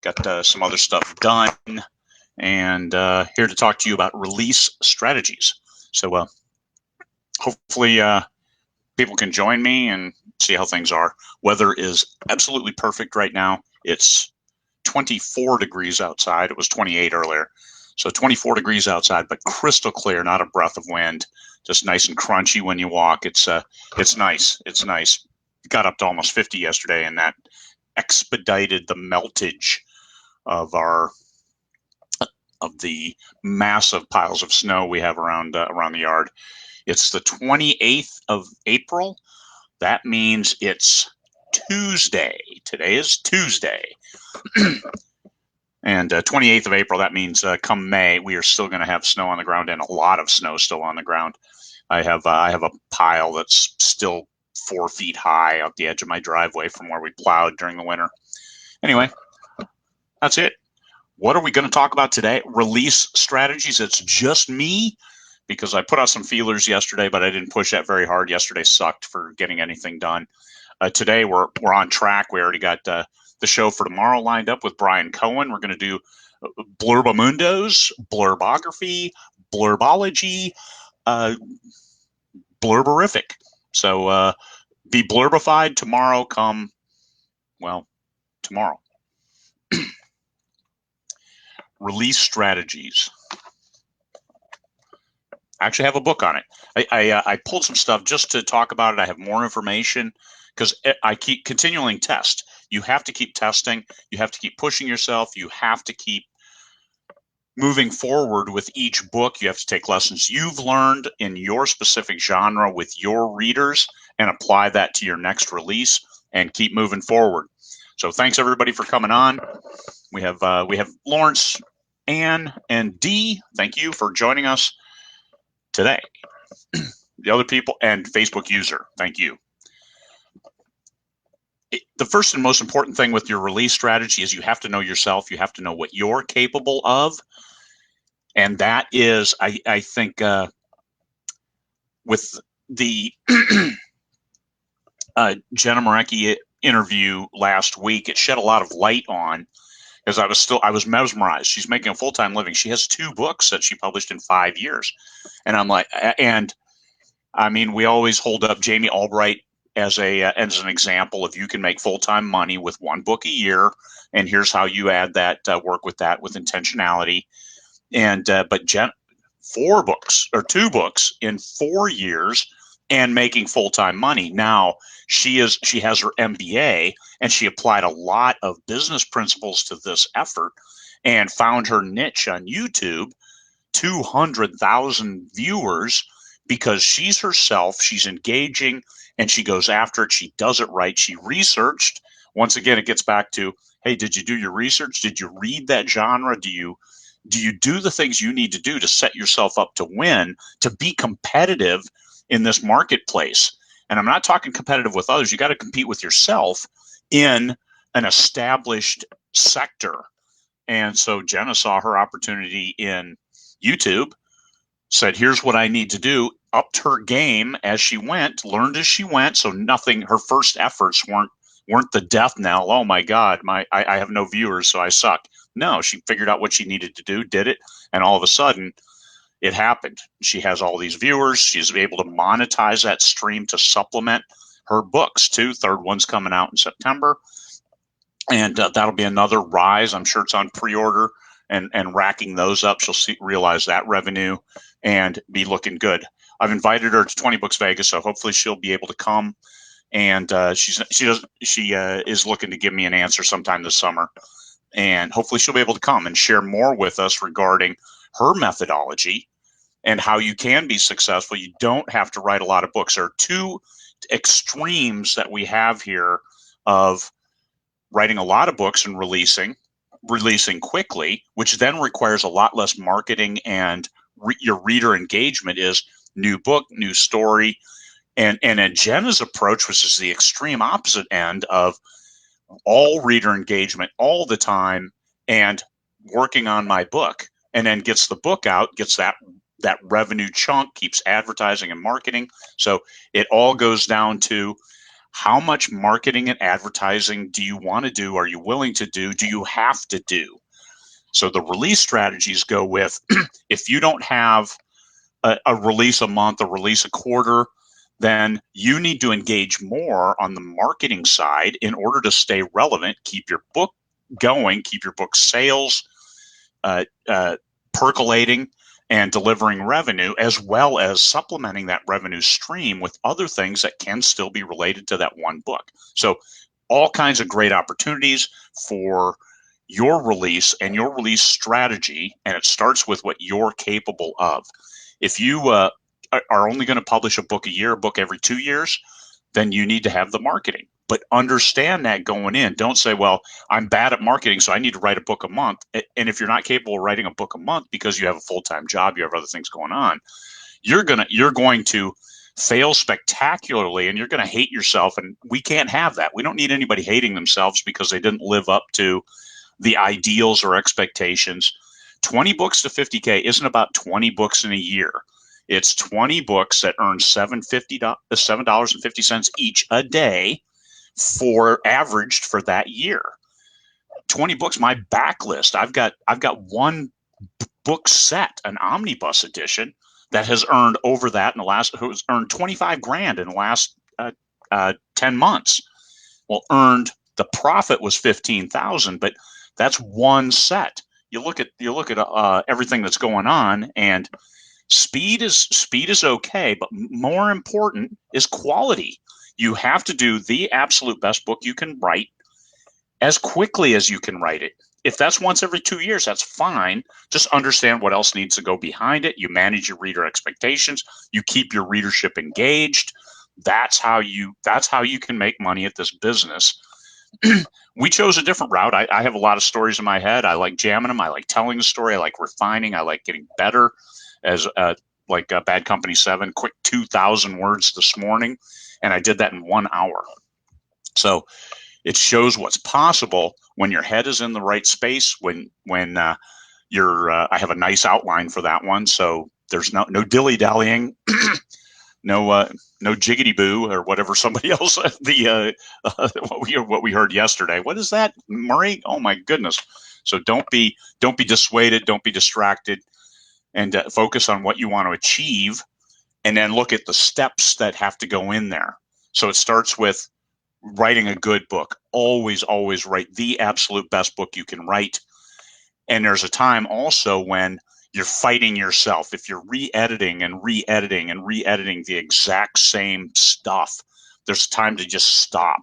Got some other stuff done, and here to talk to you about release strategies. So hopefully people can join me and see how things are. Weather is absolutely perfect right now. It's 24 degrees outside. It was 28 earlier. So 24 degrees outside, but crystal clear, not a breath of wind. Just nice and crunchy when you walk. It's nice. It's nice. Got up to almost 50 yesterday, and that expedited the meltage of the massive piles of snow we have around the yard. It's the 28th of April. That means it's Tuesday. Today is Tuesday. And 28th of April, that means come May, we are still going to have snow on the ground, and a lot of snow still on the ground. I have a pile that's still 4 feet high out the edge of my driveway from where we plowed during the winter. Anyway, that's it. What are we going to talk about today? Release strategies. It's just me, because I put out some feelers yesterday, but I didn't push that very hard. Yesterday sucked for getting anything done. Today we're on track. We already got the show for tomorrow lined up with Brian Cohen. We're going to do Blurbamundos, Blurbography, Blurbology, Blurberific. So be blurbified tomorrow tomorrow. Release strategies. I actually have a book on it. I pulled some stuff just to talk about it. I have more information because I keep continuing test. You have to keep testing. You have to keep pushing yourself. You have to keep moving forward with each book. You have to take lessons you've learned in your specific genre with your readers and apply that to your next release and keep moving forward. So thanks everybody for coming on. We have Lawrence, Ann, and Dee. Thank you for joining us today. The other people and Facebook user, thank you. The first and most important thing with your release strategy is you have to know yourself. You have to know what you're capable of. And that is, I think, with the Jenna Marecki interview last week, it shed a lot of light on, because I was mesmerized. She's making a full-time living. She has 2 books that she published in 5 years. And I'm like, and I mean, we always hold up Jamie Albright as an example of you can make full-time money with 1 book a year, and here's how you add that, work with that with intentionality. And but Jen, 2 books in 4 years and making full-time money. Now she has her MBA, and she applied a lot of business principles to this effort and found her niche on YouTube, 200,000 viewers, because she's herself, she's engaging, and she goes after it. She does it right. She researched. Once again, it gets back to, hey, did you do your research? Did you read that genre? Do you do the things you need to do to set yourself up to win, to be competitive in this marketplace? And I'm not talking competitive with others. You got to compete with yourself in an established sector. And so Jenna saw her opportunity in YouTube, said, here's what I need to do, upped her game as she went, learned as she went. So her first efforts weren't the death knell. Oh my God, I have no viewers, so I suck. No, she figured out what she needed to do, did it, and all of a sudden it happened. She has all these viewers. She's able to monetize that stream to supplement her books too. 3rd one's coming out in September, and that'll be another rise. I'm sure it's on pre-order, and racking those up. She'll realize that revenue and be looking good. I've invited her to 20 Books Vegas, so hopefully she'll be able to come. And she is looking to give me an answer sometime this summer, and hopefully she'll be able to come and share more with us regarding her methodology and how you can be successful. You don't have to write a lot of books. There are 2 extremes that we have here of writing a lot of books and releasing quickly, which then requires a lot less marketing and your reader engagement, is new book, new story. And Jenna's approach, which is the extreme opposite end of all reader engagement all the time and working on my book, and then gets the book out, gets that revenue chunk, keeps advertising and marketing. So it all goes down to How much marketing and advertising do you want to do? Are you willing to do? Do you have to do? So the release strategies go with if you don't have a release a month, a release a quarter, then you need to engage more on the marketing side in order to stay relevant, keep your book going, keep your book sales uh, uh, percolating and delivering revenue, as well as supplementing that revenue stream with other things that can still be related to that one book. So all kinds of great opportunities for your release and your release strategy, and it starts with what you're capable of. If you are only going to publish a book a year, a book every 2 years, then you need to have the marketing. But understand that going in. Don't say, well, I'm bad at marketing, so I need to write a book a month. And if you're not capable of writing a book a month because you have a full-time job, you have other things going on, you're going to fail spectacularly, and you're going to hate yourself. And we can't have that. We don't need anybody hating themselves because they didn't live up to the ideals or expectations. 20 books to 50K isn't about 20 books in a year. It's 20 books that earn $7.50 each a day for averaged for that year. 20 books, my backlist. I've got one book set, an omnibus edition, that has earned over that in the last, who's earned 25 grand in the last 10 months. Well, earned, the profit was 15,000, but that's one set. You look at everything that's going on, and speed is okay, but more important is quality. You have to do the absolute best book you can write as quickly as you can write it. If that's once every 2 years, that's fine. Just understand what else needs to go behind it. You manage your reader expectations. You keep your readership engaged. That's how you can make money at this business. We chose a different route. I have a lot of stories in my head. I like jamming them. I like telling the story. I like refining. I like getting better. As Bad Company 7, quick 2,000 words this morning, and I did that in 1 hour. So it shows what's possible when your head is in the right space. When you're, I have a nice outline for that one, so there's no dilly dallying. No jiggity boo or whatever somebody else what we heard yesterday. What is that, Murray? Oh my goodness! So don't be dissuaded. Don't be distracted, and focus on what you want to achieve, and then look at the steps that have to go in there. So it starts with writing a good book. Always write the absolute best book you can write. And there's a time also when you're fighting yourself. If you're re-editing the exact same stuff, there's time to just stop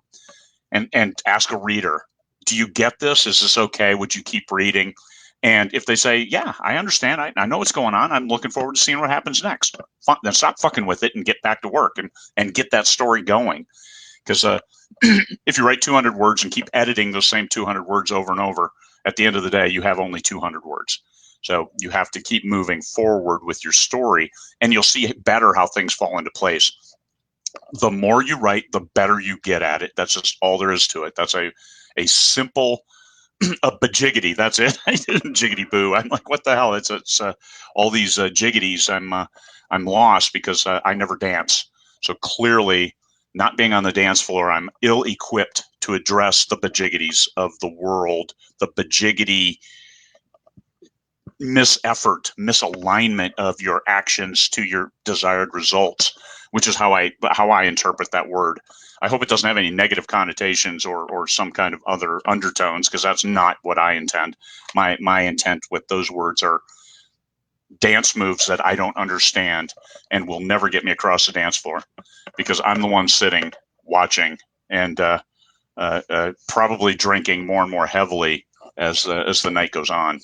and ask a reader, do you get this? Is this okay? Would you keep reading? And if they say, yeah, I understand, I know what's going on, I'm looking forward to seeing what happens next, then stop fucking with it and get back to work and get that story going. Because if you write 200 words and keep editing those same 200 words over and over, at the end of the day, you have only 200 words. So you have to keep moving forward with your story, and you'll see better how things fall into place. The more you write, the better you get at it. That's just all there is to it. That's a simple, a bajiggity. That's it. Jiggity boo. I'm like, what the hell? It's all these jiggities. I'm lost because I never dance. So clearly, not being on the dance floor, I'm ill-equipped to address the bajiggities of the world, the bajiggity misalignment of your actions to your desired results, which is how I interpret that word. I hope it doesn't have any negative connotations or some kind of other undertones, because that's not what I intend. My intent with those words are dance moves that I don't understand and will never get me across the dance floor, because I'm the one sitting, watching, and probably drinking more and more heavily as the night goes on.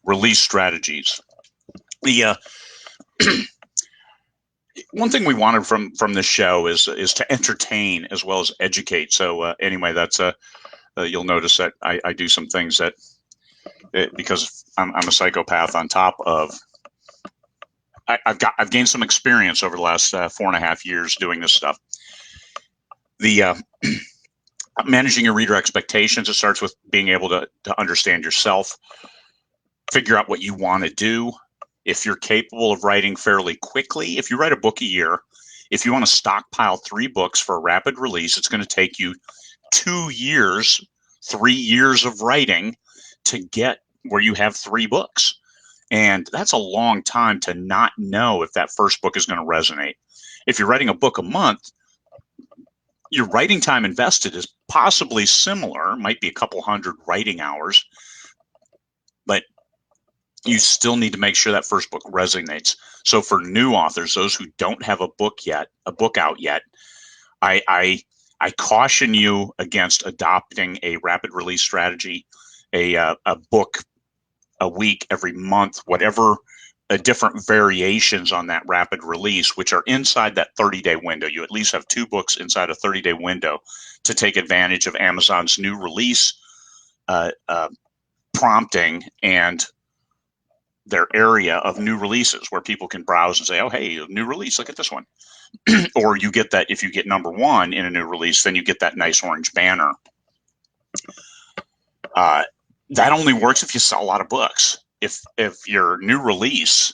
Release strategies. The one thing we wanted from this show is to entertain as well as educate. So anyway, that's you'll notice that I do some things that because I'm a psychopath. On top of I've gained some experience over the last 4.5 years doing this stuff. The managing your reader expectations. It starts with being able to understand yourself, figure out what you want to do. If you're capable of writing fairly quickly, if you write a book a year, if you want to stockpile 3 books for a rapid release, it's going to take you 2 years, 3 years of writing to get where you have 3 books. And that's a long time to not know if that first book is going to resonate. If you're writing a book a month, your writing time invested is possibly similar, might be a couple hundred writing hours, but you still need to make sure that first book resonates. So for new authors, those who don't have a book out yet, I caution you against adopting a rapid release strategy, a book a week, every month, whatever, different variations on that rapid release, which are inside that 30-day window. You at least have 2 books inside a 30-day window to take advantage of Amazon's new release prompting and their area of new releases where people can browse and say, oh, hey, new release, look at this one. Or you get that, if you get number 1 in a new release, then you get that nice orange banner. That only works if you sell a lot of books. If your new release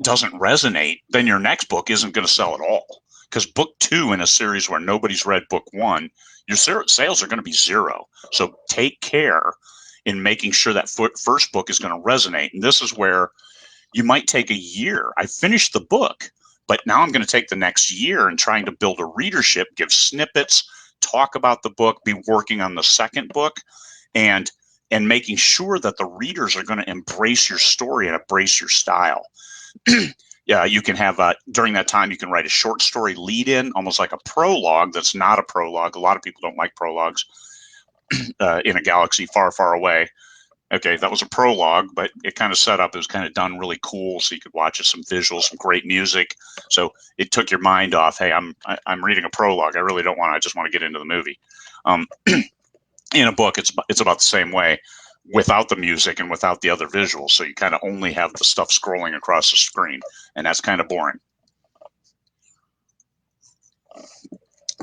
doesn't resonate, then your next book isn't going to sell at all. Because book 2 in a series where nobody's read book 1, your sales are going to be 0. So take care in making sure that first book is going to resonate. And this is where you might take a year. I finished the book, but now I'm going to take the next year and trying to build a readership, give snippets, talk about the book, be working on the second book, and making sure that the readers are going to embrace your story and embrace your style. Yeah, you can have during that time, you can write a short story lead in, almost like a prologue that's not a prologue. A lot of people don't like prologues. In a galaxy far, far away. Okay, that was a prologue, but it kind of set up, it was kind of done really cool, so you could watch it, some visuals, some great music. So it took your mind off, hey, I'm reading a prologue. I really don't want to, I just want to get into the movie. In a book, it's about the same way, without the music and without the other visuals. So you kind of only have the stuff scrolling across the screen, and that's kind of boring.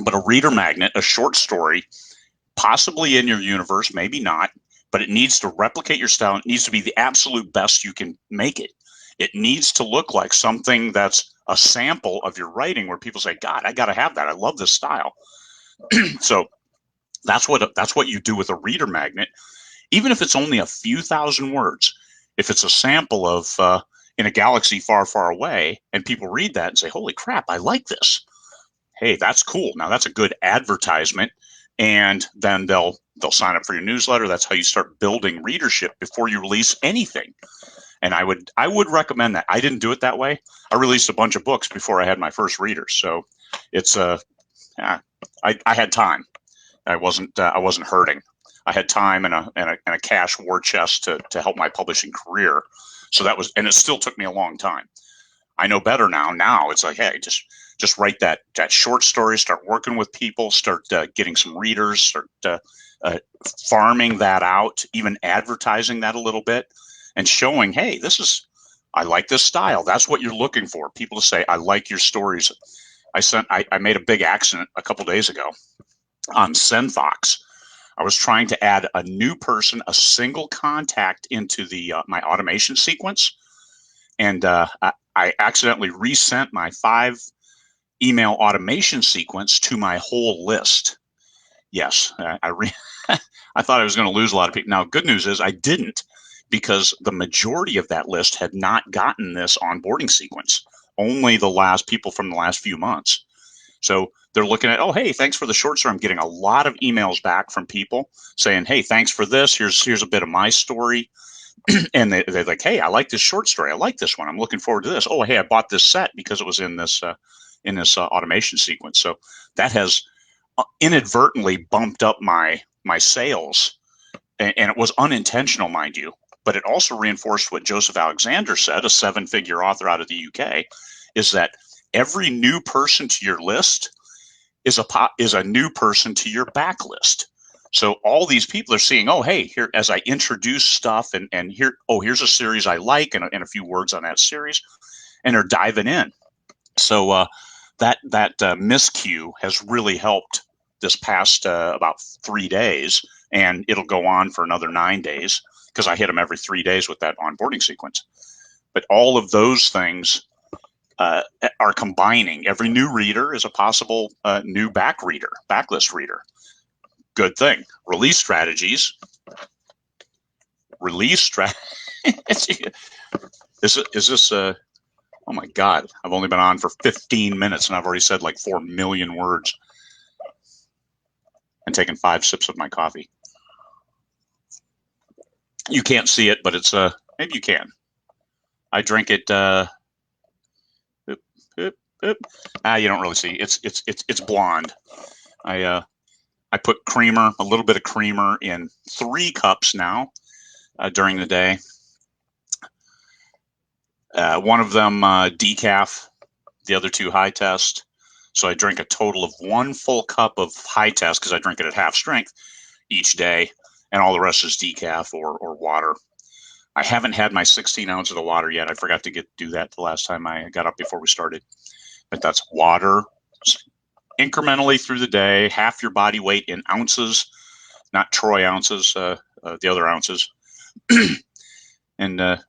But a reader magnet, a short story, possibly in your universe, maybe not, but it needs to replicate your style. It needs to be the absolute best you can make it. It needs to look like something that's a sample of your writing where people say, God, I got to have that. I love this style. So that's what you do with a reader magnet, even if it's only a few thousand words. If it's a sample of in a galaxy far, far away, and people read that and say, holy crap, I like this. Hey, that's cool. Now that's a good advertisement. And then they'll sign up for your newsletter. That's how you start building readership before you release anything. And I would recommend that. I didn't do it that way. I released a bunch of books before I had my first readers. So it's I had time. I wasn't hurting. I had time and a cash war chest to help my publishing career. So that was, and it still took me a long time. I know better now. Now it's like, hey, just write that short story, start working with people, start getting some readers, start farming that out, even advertising that a little bit and showing, hey, I like this style. That's what you're looking for. People to say, I like your stories. I made a big accident a couple days ago on SendFox. I was trying to add a new person, a single contact into the my automation sequence. And I accidentally resent my 5 email automation sequence to my whole list. Yes, I thought I was going to lose a lot of people. Now, good news is I didn't, because the majority of that list had not gotten this onboarding sequence. Only the last people from the last few months. So they're looking at, oh, hey, thanks for the short story. I'm getting a lot of emails back from people saying, hey, thanks for this. Here's a bit of my story. And they're like, hey, I like this short story. I like this one. I'm looking forward to this. Oh, hey, I bought this set because it was in this automation sequence. So that has inadvertently bumped up my sales, and it was unintentional, mind you. But it also reinforced what Joseph Alexander said, a 7-figure author out of the UK, is that every new person to your list is a new person to your backlist. So all these people are seeing, oh, hey, here, as I introduce stuff and here, oh, here's a series I like and a few words on that series, and they're diving in. So that miscue has really helped this past about 3 days, and it'll go on for another 9 days because I hit them every 3 days with that onboarding sequence. But all of those things are combining. Every new reader is a possible new backlist reader. Good thing. Release strategies. Is this oh my God, I've only been on for 15 minutes and I've already said like 4 million words and taken 5 sips of my coffee. You can't see it, but it's maybe you can. I drink it you don't really see. It's blonde. I put creamer, a little bit of creamer in 3 cups now during the day. One of them decaf, the other 2 high test. So I drink a total of 1 full cup of high test because I drink it at half strength each day, and all the rest is decaf or water. I haven't had my 16 ounces of water yet. I forgot to do that the last time I got up before we started. But that's water incrementally through the day, half your body weight in ounces, not troy ounces, the other ounces, and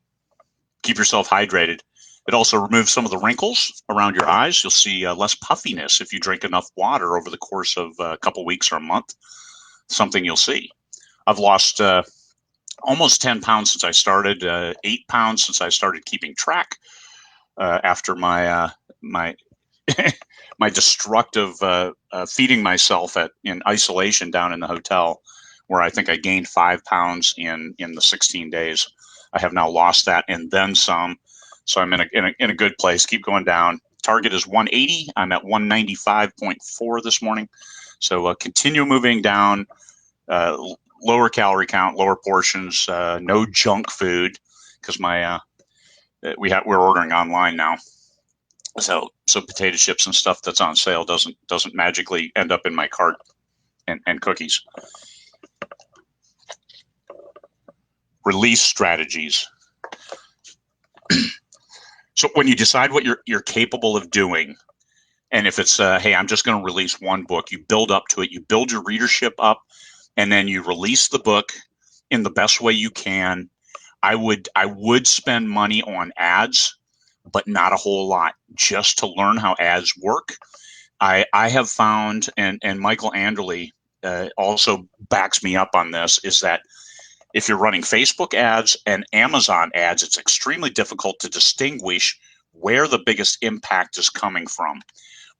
keep yourself hydrated. It also removes some of the wrinkles around your eyes. You'll see less puffiness if you drink enough water over the course of a couple weeks or a month. Something you'll see. I've lost almost 10 pounds since I started, 8 pounds since I started keeping track after my my destructive feeding myself in isolation down in the hotel, where I think I gained 5 pounds in the 16 days. I have now lost that and then some. So I'm in a good place. Keep going down. Target is 180. I'm at 195.4 this morning. So continue moving down. Lower calorie count, lower portions, no junk food, because we're ordering online now. So potato chips and stuff that's on sale doesn't magically end up in my cart and cookies. Release strategies. So when you decide what you're capable of doing, and if it's hey, I'm just going to release 1 book, you build up to it, you build your readership up, and then you release the book in the best way you can. I would spend money on ads, but not a whole lot, just to learn how ads work. I have found, and Michael Anderle also backs me up on this, is that if you're running Facebook ads and Amazon ads, it's extremely difficult to distinguish where the biggest impact is coming from.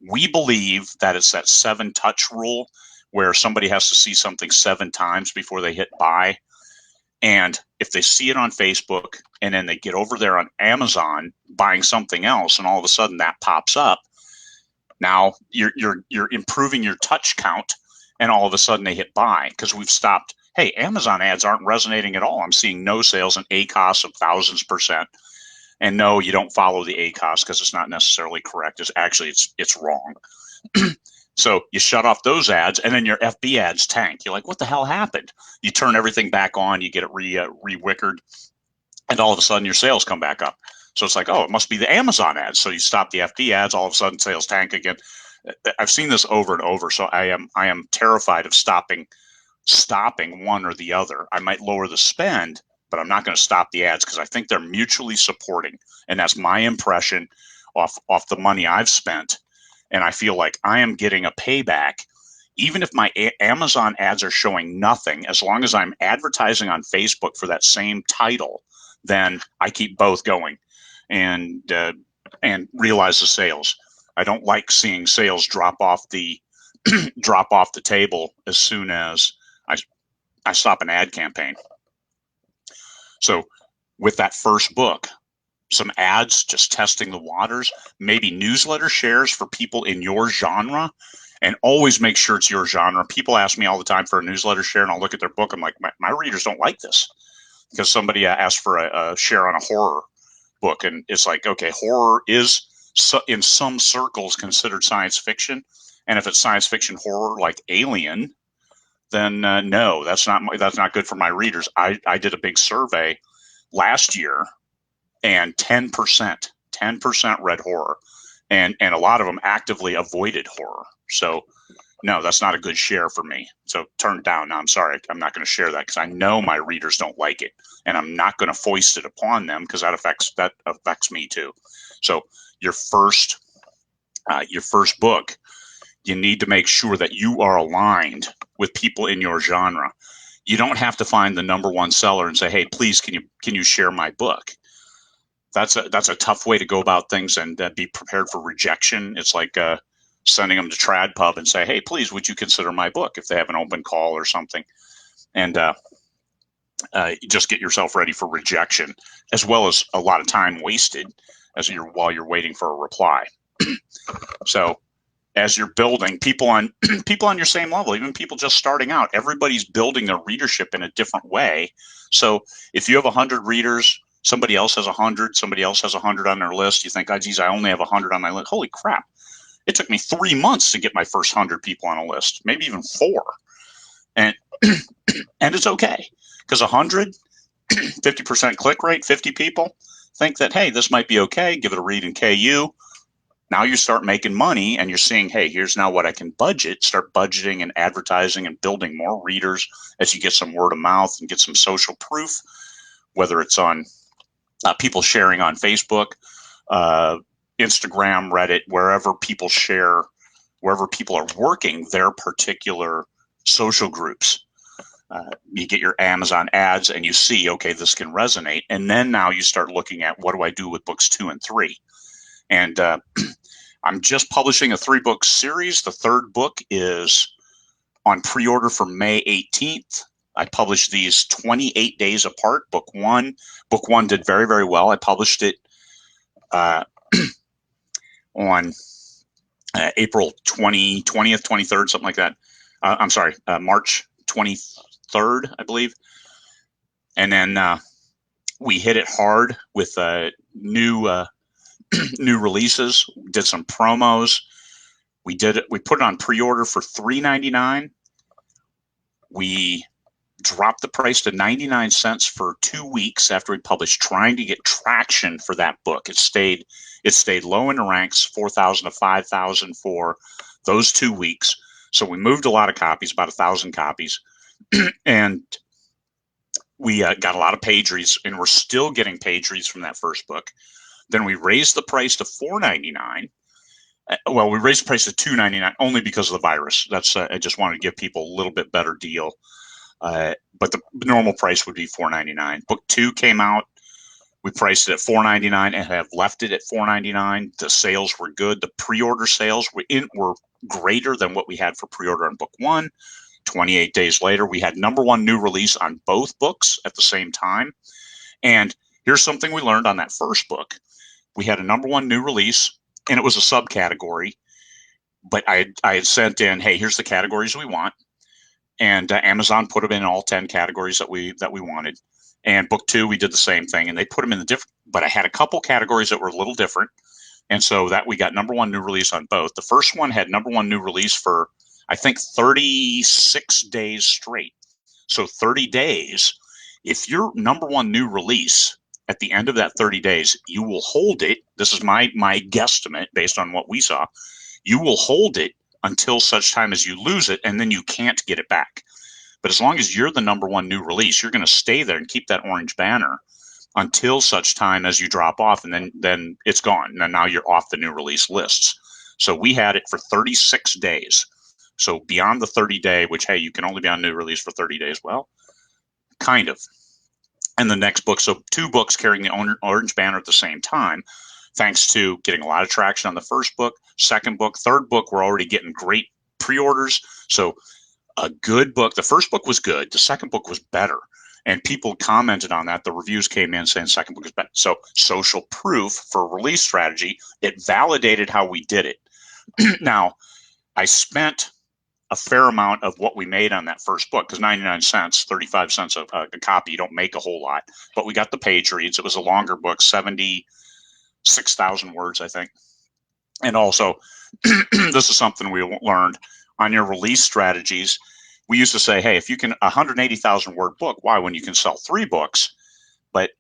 We believe that it's that 7 touch rule, where somebody has to see something 7 times before they hit buy. And if they see it on Facebook and then they get over there on Amazon buying something else, and all of a sudden that pops up, now you're improving your touch count, and all of a sudden they hit buy because we've stopped. Hey, Amazon ads aren't resonating at all. I'm seeing no sales and ACOS of thousands %. And no, you don't follow the ACOS because it's not necessarily correct. It's wrong. So you shut off those ads, and then your FB ads tank. You're like, what the hell happened? You turn everything back on, you get it re-wickered, and all of a sudden your sales come back up. So it's like, oh, it must be the Amazon ads. So you stop the FB ads, all of a sudden sales tank again. I've seen this over and over. So I am terrified of stopping one or the other. I might lower the spend, but I'm not going to stop the ads because I think they're mutually supporting. And that's my impression off the money I've spent. And I feel like I am getting a payback. Even if my Amazon ads are showing nothing, as long as I'm advertising on Facebook for that same title, then I keep both going and realize the sales. I don't like seeing sales drop off the table as soon as I stop an ad campaign. So with that first book, some ads, just testing the waters, maybe newsletter shares for people in your genre, and always make sure it's your genre. People ask me all the time for a newsletter share, and I'll look at their book. I'm like, my readers don't like this, because somebody asked for a share on a horror book, and it's like, okay, horror is in some circles considered science fiction, and if it's science fiction horror like Alien, then no, that's not good for my readers. I did a big survey last year, and 10% read horror, and a lot of them actively avoided horror. So no, that's not a good share for me. So turn it down. No, I'm sorry. I'm not going to share that because I know my readers don't like it, and I'm not going to foist it upon them because that affects me too. So your first book, you need to make sure that you are aligned with people in your genre. You don't have to find the number one seller and say, "Hey, please, can you share my book?" That's a tough way to go about things, and be prepared for rejection. It's like sending them to Trad Pub and say, "Hey, please, would you consider my book?" If they have an open call or something, and just get yourself ready for rejection, as well as a lot of time wasted while you're waiting for a reply. So as you're building, people on your same level, even people just starting out, everybody's building their readership in a different way. So if you have 100 readers, somebody else has 100, somebody else has 100 on their list, you think, oh geez, I only have 100 on my list. Holy crap, it took me 3 months to get my first 100 people on a list, maybe even 4. And and it's okay, because 100, 50% click rate, 50 people think that, hey, this might be okay, give it a read in KU. Now you start making money, and you're seeing, hey, here's now what I can budget. Start budgeting and advertising and building more readers as you get some word of mouth and get some social proof, whether it's on people sharing on Facebook, Instagram, Reddit, wherever people share, wherever people are working their particular social groups. You get your Amazon ads and you see, okay, this can resonate. And then now you start looking at, what do I do with books 2 and 3? And I'm just publishing a 3-book series. The third book is on pre-order for May 18th. I published these 28 days apart. Book one did very, very well. I published it on April 20th, 23rd, something like that. I'm sorry, March 23rd, I believe. And then we hit it hard with new releases, did some promos. We put it on pre-order for $3.99. We dropped the price to 99 cents for 2 weeks after we published, trying to get traction for that book. It stayed low in the ranks, 4,000 to 5,000 for those 2 weeks. So we moved a lot of copies, about 1,000 copies, and we got a lot of page reads, and we're still getting page reads from that first book. Then we raised the price to $4.99. Well, we raised the price to $2.99 only because of the virus. That's I just wanted to give people a little bit better deal. But the normal price would be $4.99. Book 2 came out. We priced it at $4.99 and have left it at $4.99. The sales were good. The pre-order sales were greater than what we had for pre-order on book 1. 28 days later, we had number 1 new release on both books at the same time. And here's something we learned on that first book. We had a number 1 new release, and it was a subcategory. But I had sent in, hey, here's the categories we want. And Amazon put them in all 10 categories that we wanted. And book 2, we did the same thing, and they put them in the different. But I had a couple categories that were a little different, and so that we got number 1 new release on both. The first one had number 1 new release for, I think, 36 days straight. So 30 days. If your number 1 new release at the end of that 30 days, you will hold it. This is my guesstimate based on what we saw. You will hold it until such time as you lose it, and then you can't get it back. But as long as you're the number 1 new release, you're going to stay there and keep that orange banner until such time as you drop off, and then it's gone. And now you're off the new release lists. So we had it for 36 days. So beyond the 30-day, which, hey, you can only be on new release for 30 days. Well, kind of. And the next book, so 2 books carrying the orange banner at the same time, thanks to getting a lot of traction on the first book, second book, third book, we're already getting great pre-orders. So a good book. The first book was good. The second book was better. And people commented on that. The reviews came in saying second book is better. So social proof for release strategy, it validated how we did it. Now, I spent a fair amount of what we made on that first book, because 99 cents, 35 cents a copy, you don't make a whole lot. But we got the page reads. It was a longer book, 76,000 words, I think. And also, this is something we learned on your release strategies. We used to say, hey, if you can 180,000 word book, why, when you can sell 3 books? But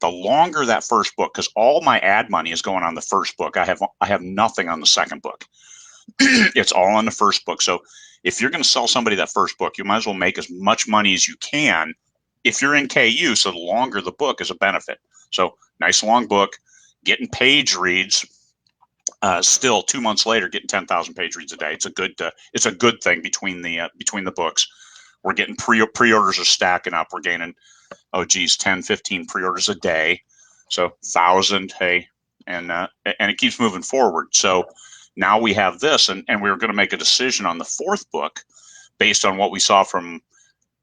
the longer that first book, because all my ad money is going on the first book, I have nothing on the second book. It's all on the first book. So if you're going to sell somebody that first book, you might as well make as much money as you can if you're in KU. So the longer the book is a benefit. So nice long book, getting page reads. Still 2 months later, getting 10,000 page reads a day. It's a good thing between the books. We're getting pre-orders are stacking up. We're gaining 10, 15 pre-orders a day. So 1,000, hey, and it keeps moving forward. So now we have this, and we were going to make a decision on the fourth book based on what we saw from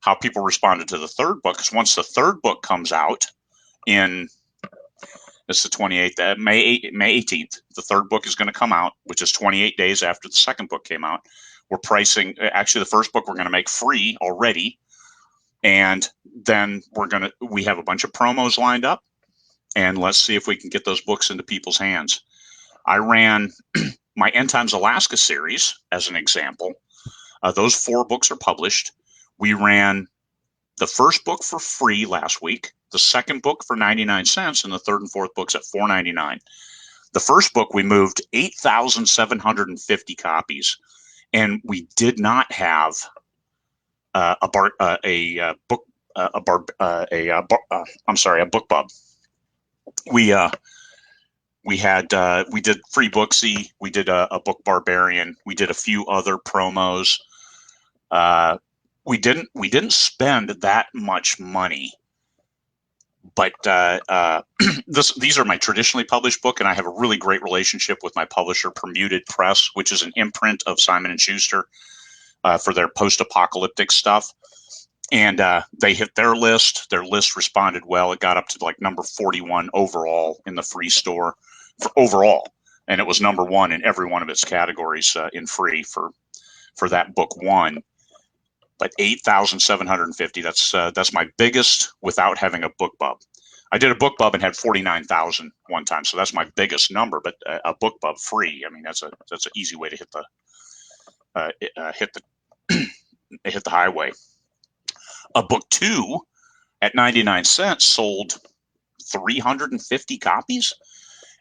how people responded to the third book. Because once the third book comes out in it's the 28th, May 18th, the third book is going to come out, which is 28 days after the second book came out. We're pricing, actually the first book we're going to make free already. And then we have a bunch of promos lined up, and let's see if we can get those books into people's hands. I ran my End Times Alaska series as an example. Those 4 books are published. We ran the first book for free last week, the second book for 99 cents, and the third and fourth books at $4.99. The first book, we moved 8,750 copies, and we did not have a book bub. We did Free Booksy, we did a book barbarian, we did a few other promos. We didn't spend that much money, but these are my traditionally published book, and I have a really great relationship with my publisher, Permuted Press, which is an imprint of Simon & Schuster for their post-apocalyptic stuff. And they hit their list. Their list responded well. It got up to like number 41 overall in the free store for overall, and it was number 1 in every one of its categories in free for that book 1. But 8,750, that's my biggest without having a book bub. I did a book bub and had 49,000 one time, so that's my biggest number. But a book bub free, I mean, that's an easy way to hit the highway. A book 2 at 99 cents sold 350 copies.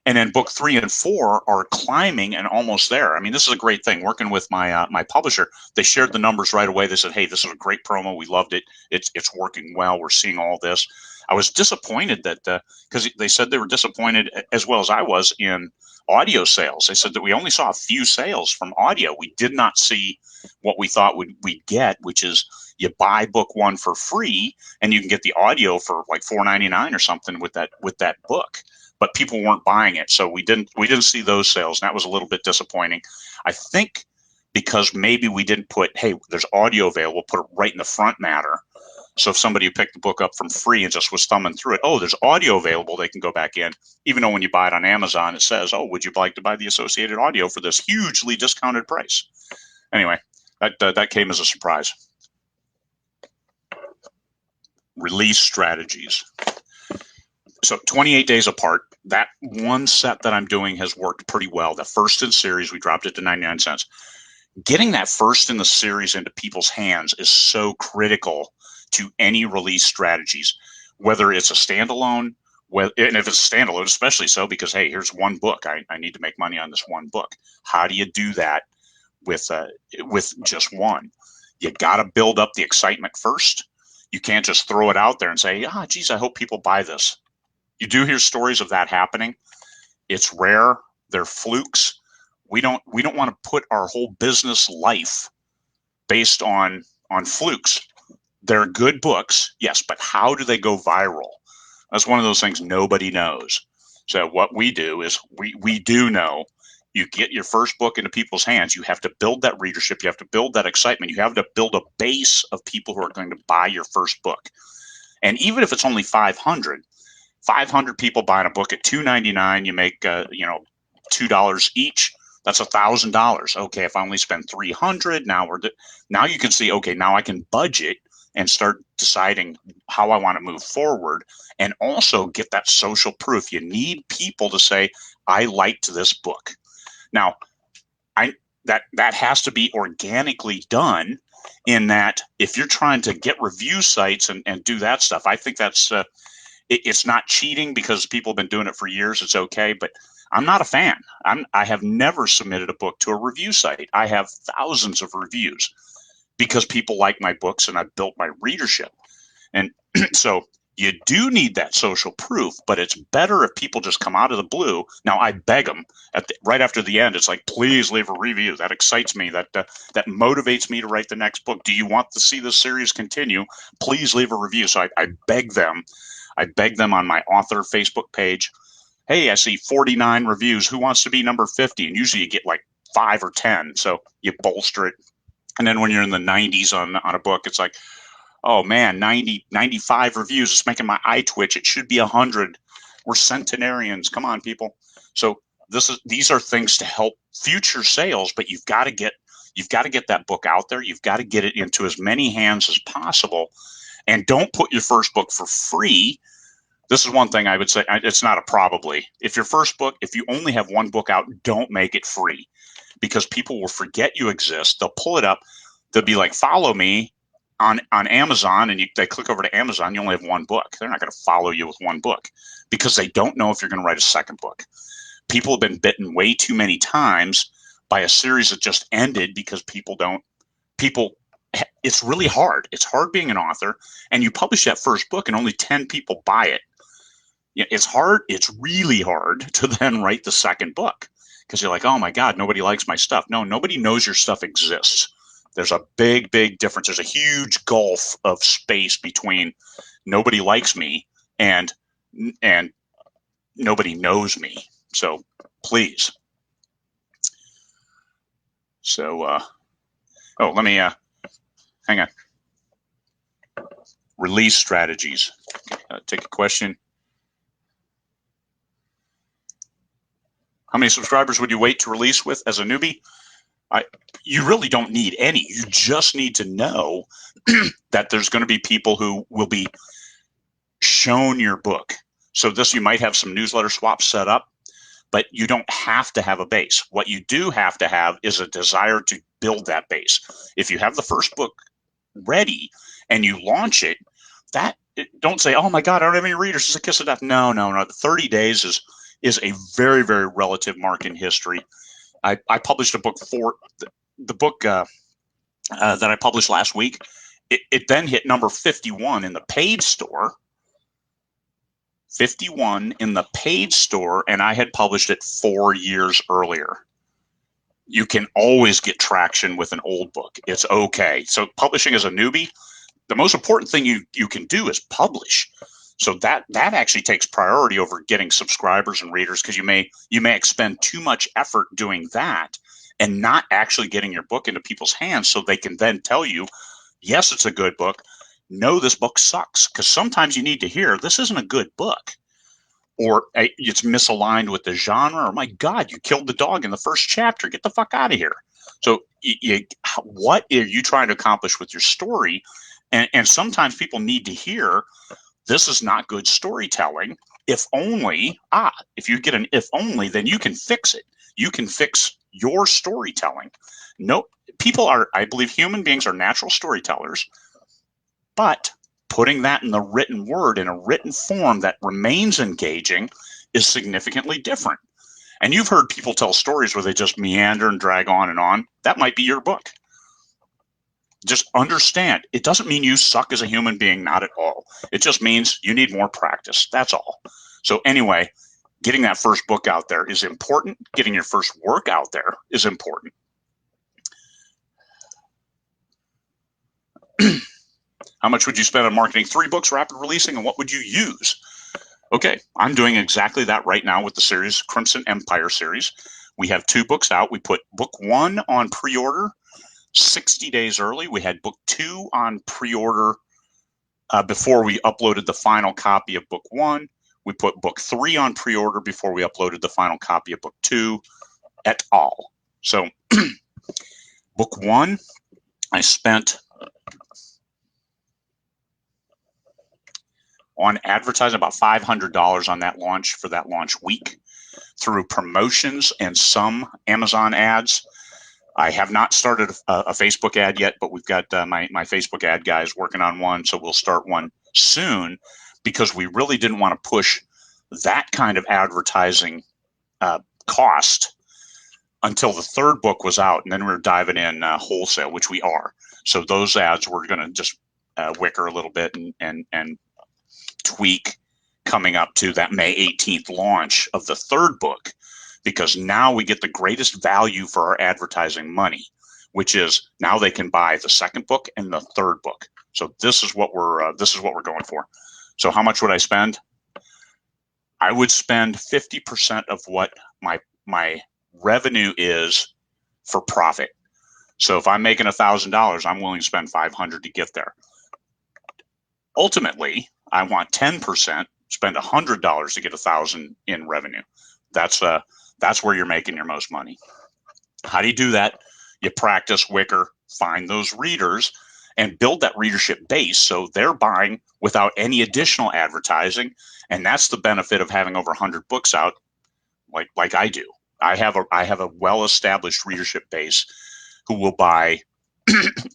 And then book 3 and 4 are climbing and almost there. I mean, this is a great thing. Working with my my publisher, they shared the numbers right away. They said, "Hey, this is a great promo. We loved it. It's working well. We're seeing all this." I was disappointed that because they said they were disappointed as well as I was in audio sales. They said that we only saw a few sales from audio. We did not see what we thought we'd get, which is you buy book 1 for free and you can get the audio for like $4.99 or something with that book. But people weren't buying it, so we didn't see those sales, and that was a little bit disappointing. I think because maybe we didn't put, hey, there's audio available, put it right in the front matter. So if somebody picked the book up from free and just was thumbing through it, oh, there's audio available, they can go back in. Even though when you buy it on Amazon, it says, oh, would you like to buy the associated audio for this hugely discounted price? Anyway, that came as a surprise. Release strategies. So 28 days apart, that one set that I'm doing has worked pretty well. The first in series, we dropped it to 99 cents. Getting that first in the series into people's hands is so critical to any release strategies, whether it's a standalone, and if it's a standalone, especially so, because, hey, here's one book. I need to make money on this one book. How do you do that with just one? You got to build up the excitement first. You can't just throw it out there and say, geez, I hope people buy this. You do hear stories of that happening. It's rare. They're flukes. We don't want to put our whole business life based on flukes. They're good books, yes, but how do they go viral? That's one of those things nobody knows. So what we do is we do know you get your first book into people's hands. You have to build that readership. You have to build that excitement. You have to build a base of people who are going to buy your first book. And even if it's only 500 people buying a book at $2.99, you make $2 each. That's $1,000. Okay, if I only spend $300, now you can see, okay, now I can budget and start deciding how I want to move forward, and also get that social proof. You need people to say, I liked this book. Now, that has to be organically done, in that if you're trying to get review sites and do that stuff, I think that's it's not cheating because people have been doing it for years. It's okay. But I'm not a fan. I have never submitted a book to a review site. I have thousands of reviews because people like my books and I've built my readership. And so you do need that social proof, but it's better if people just come out of the blue. Now I beg them right after the end. It's like, please leave a review. That excites me. That motivates me to write the next book. Do you want to see this series continue? Please leave a review. So I beg them. I beg them on my author Facebook page. Hey, I see 49 reviews. Who wants to be number 50? And usually you get like 5 or 10. So you bolster it. And then when you're in the 90s on a book, it's like, oh man, 90, 95 reviews. It's making my eye twitch. It should be 100. We're centenarians. Come on, people. So these are things to help future sales, but you've got to get that book out there. You've got to get it into as many hands as possible. And don't put your first book for free. This is one thing I would say. It's not a probably. If your first book, if you only have one book out, don't make it free, because people will forget you exist. They'll pull it up. They'll be like, follow me on Amazon, and they click over to Amazon. You only have one book. They're not going to follow you with one book because they don't know if you're going to write a second book. People have been bitten way too many times by a series that just ended because it's really hard. It's hard being an author, and you publish that first book and only 10 people buy it. It's hard. It's really hard to then write the second book because you're like, oh my God, nobody likes my stuff. No, nobody knows your stuff exists. There's a big, big difference. There's a huge gulf of space between nobody likes me and nobody knows me. So please. So, let me, hang on. Release strategies. Take a question. How many subscribers would you wait to release with as a newbie? You really don't need any. You just need to know that there's going to be people who will be shown your book. So you might have some newsletter swaps set up, but you don't have to have a base. What you do have to have is a desire to build that base. If you have the first book ready and you launch it, don't say, oh my God, I don't have any readers. It's a kiss of death. No. 30 days is a very, very relative mark in history. I published a book the book that I published last week. It then hit number 51 in the paid store. 51 in the paid store, and I had published it 4 years earlier. You can always get traction with an old book. It's okay. So publishing as a newbie, the most important thing you can do is publish. So that actually takes priority over getting subscribers and readers, because you may expend too much effort doing that and not actually getting your book into people's hands so they can then tell you, yes, it's a good book. No, this book sucks. Because sometimes you need to hear, this isn't a good book. Or it's misaligned with the genre. Or, my God, you killed the dog in the first chapter. Get the fuck out of here. So what are you trying to accomplish with your story? And sometimes people need to hear, this is not good storytelling. If only, if you get an if only, then you can fix it. You can fix your storytelling. No, I believe human beings are natural storytellers, but putting that in the written word, in a written form that remains engaging, is significantly different. And you've heard people tell stories where they just meander and drag on and on. That might be your book. Just understand, it doesn't mean you suck as a human being, not at all. It just means you need more practice. That's all. So anyway, getting that first book out there is important. Getting your first work out there is important. How much would you spend on marketing 3 books, rapid releasing, and what would you use? Okay, I'm doing exactly that right now with the series, Crimson Empire series. We have 2 books out. We put book 1 on pre-order 60 days early. We had book 2 on pre-order before we uploaded the final copy of book 1. We put book 3 on pre-order before we uploaded the final copy of book 2, et al. So book 1, I spent on advertising about $500 on that launch for that launch week through promotions and some Amazon ads. I have not started a Facebook ad yet, but we've got my Facebook ad guys working on one, so we'll start one soon, because we really didn't want to push that kind of advertising cost until the third book was out, and then we were diving in wholesale, which we are. So those ads we're going to just wicker a little bit and tweak coming up to that May 18th launch of the third book, because now we get the greatest value for our advertising money, which is now they can buy the second book and the third book. So this is what we're going for. So how much would I spend? I would spend 50% of what my revenue is for profit. So if I'm making $1,000, I'm willing to spend $500 to get there. Ultimately, I want 10%, spend $100 to get $1,000 in revenue. That's where you're making your most money. How do you do that? You practice, wicker, find those readers, and build that readership base so they're buying without any additional advertising. And that's the benefit of having over 100 books out, like I do. I have a well-established readership base who will buy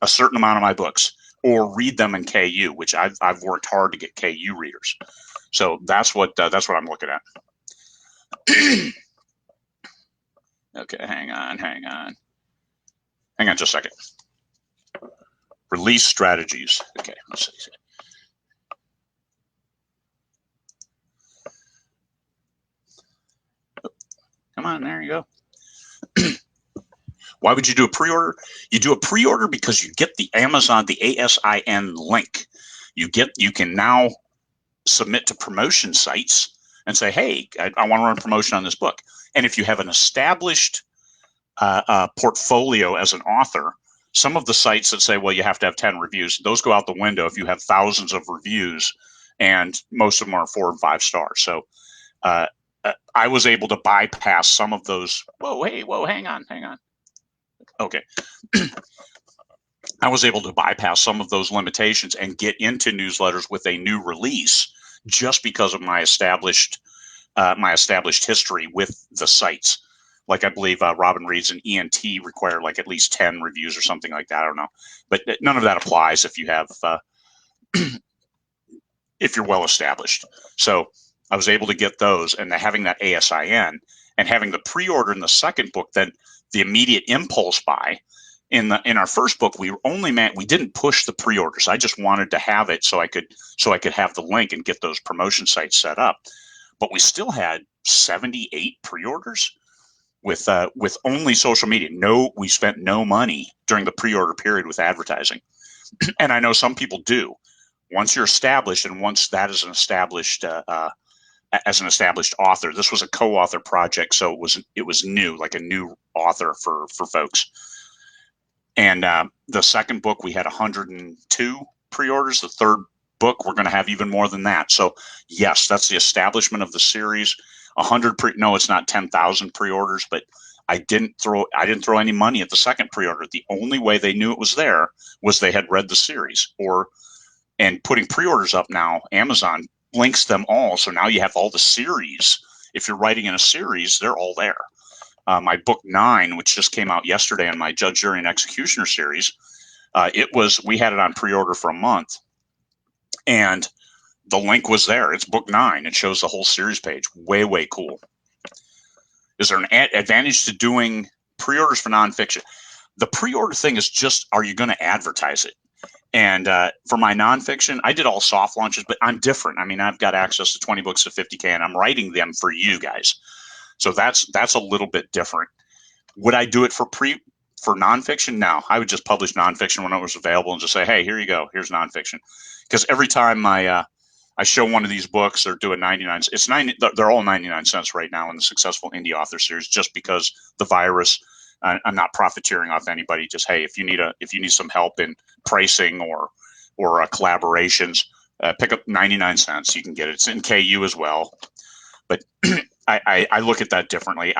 a certain amount of my books or read them in KU, which I've worked hard to get KU readers. So that's what I'm looking at. Okay, hang on just a second. Release strategies. Okay, let's see. Come on, there you go. Why would you do a pre-order? You do a pre-order because you get the Amazon, the ASIN link. You can now submit to promotion sites and say, hey, I want to run a promotion on this book. And if you have an established portfolio as an author, some of the sites that say, well, you have to have 10 reviews, those go out the window if you have thousands of reviews, and most of them are 4 and 5 stars. So I was able to bypass some of those. Whoa, hang on. Okay. I was able to bypass some of those limitations and get into newsletters with a new release just because of my established history with the sites. Like I believe Robin Reed's and ENT require like at least 10 reviews or something like that. I don't know, but none of that applies if you have if you're well established. So I was able to get those, and having that ASIN and having the pre-order in the second book, then the immediate impulse buy. In our first book, we didn't push the pre-orders. I just wanted to have it so I could have the link and get those promotion sites set up. But we still had 78 pre-orders with only social media. We spent no money during the pre-order period with advertising. And I know some people do. Once you're established, and once that is an established author, this was a co-author project, so it was new, like a new author for folks. And the second book, we had 102 pre-orders. The third book, we're going to have even more than that. So yes, that's the establishment of the series. 100 no, it's not 10,000 pre-orders, but I didn't throw any money at the second pre-order. The only way they knew it was there was they had read the series. And putting pre-orders up now, Amazon links them all. So now you have all the series. If you're writing in a series, they're all there. My book 9, which just came out yesterday in my Judge, Jury, and Executioner series, we had it on pre-order for a month, and the link was there. It's book 9. It shows the whole series page. Way, way cool. Is there an advantage to doing pre-orders for nonfiction? The pre-order thing is just, are you going to advertise it? And for my nonfiction, I did all soft launches, but I'm different. I mean, I've got access to 20 books at 50K, and I'm writing them for you guys. So that's a little bit different. Would I do it for nonfiction? No, I would just publish nonfiction when it was available and just say, hey, here you go. Here's nonfiction. Because every time I show one of these books, they're doing 99. They're all 99 cents right now in the Successful Indie Author Series, just because the virus. I'm not profiteering off anybody. Just, hey, if you need some help in pricing or collaborations, pick up 99 cents. You can get it. It's in KU as well. But I look at that differently.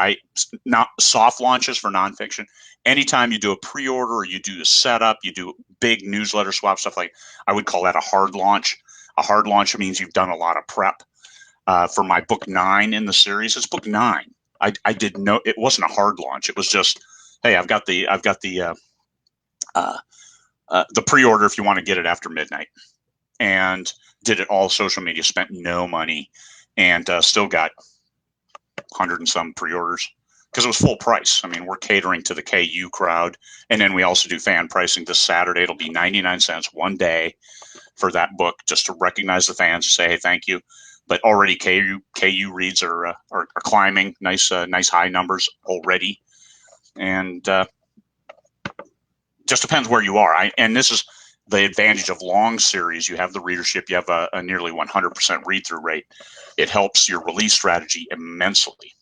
Not soft launches for nonfiction. Anytime you do a pre-order or you do a setup, you do big newsletter swap stuff, like I would call that a hard launch. A hard launch means you've done a lot of prep. For my book 9 in the series, it's book 9. I did no. It wasn't a hard launch. It was just, hey, I've got the pre-order if you want to get it after midnight, and did it all social media. Spent no money, and still got 100 and some pre-orders because it was full price. I mean, we're catering to the KU crowd. And then we also do fan pricing this Saturday. It'll be 99 cents one day for that book, just to recognize the fans and say, hey, thank you. But already KU reads are climbing nice high numbers already. And just depends where you are. And this is the advantage of long series. You have the readership. You have a nearly 100% read-through rate. It helps your release strategy immensely.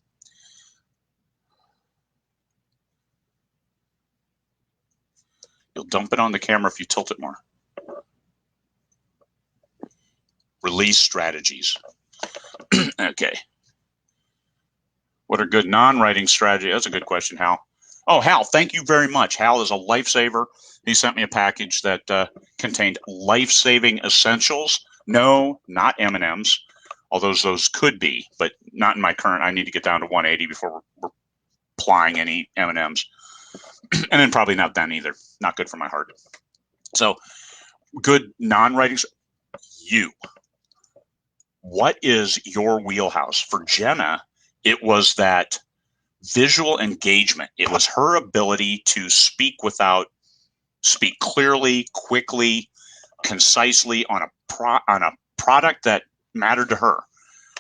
You'll dump it on the camera if you tilt it more. Release strategies. Okay. What are good non-writing strategies? That's a good question, Hal. Oh, Hal, thank you very much. Hal is a lifesaver. He sent me a package that contained life-saving essentials. No, not M&Ms, although those could be, but not in my current. I need to get down to 180 before we're applying any M&Ms. And then probably not then either. Not good for my heart. So good non-writing. You. What is your wheelhouse? For Jenna, it was that visual engagement. It was her ability to speak clearly, quickly, concisely on a product that mattered to her.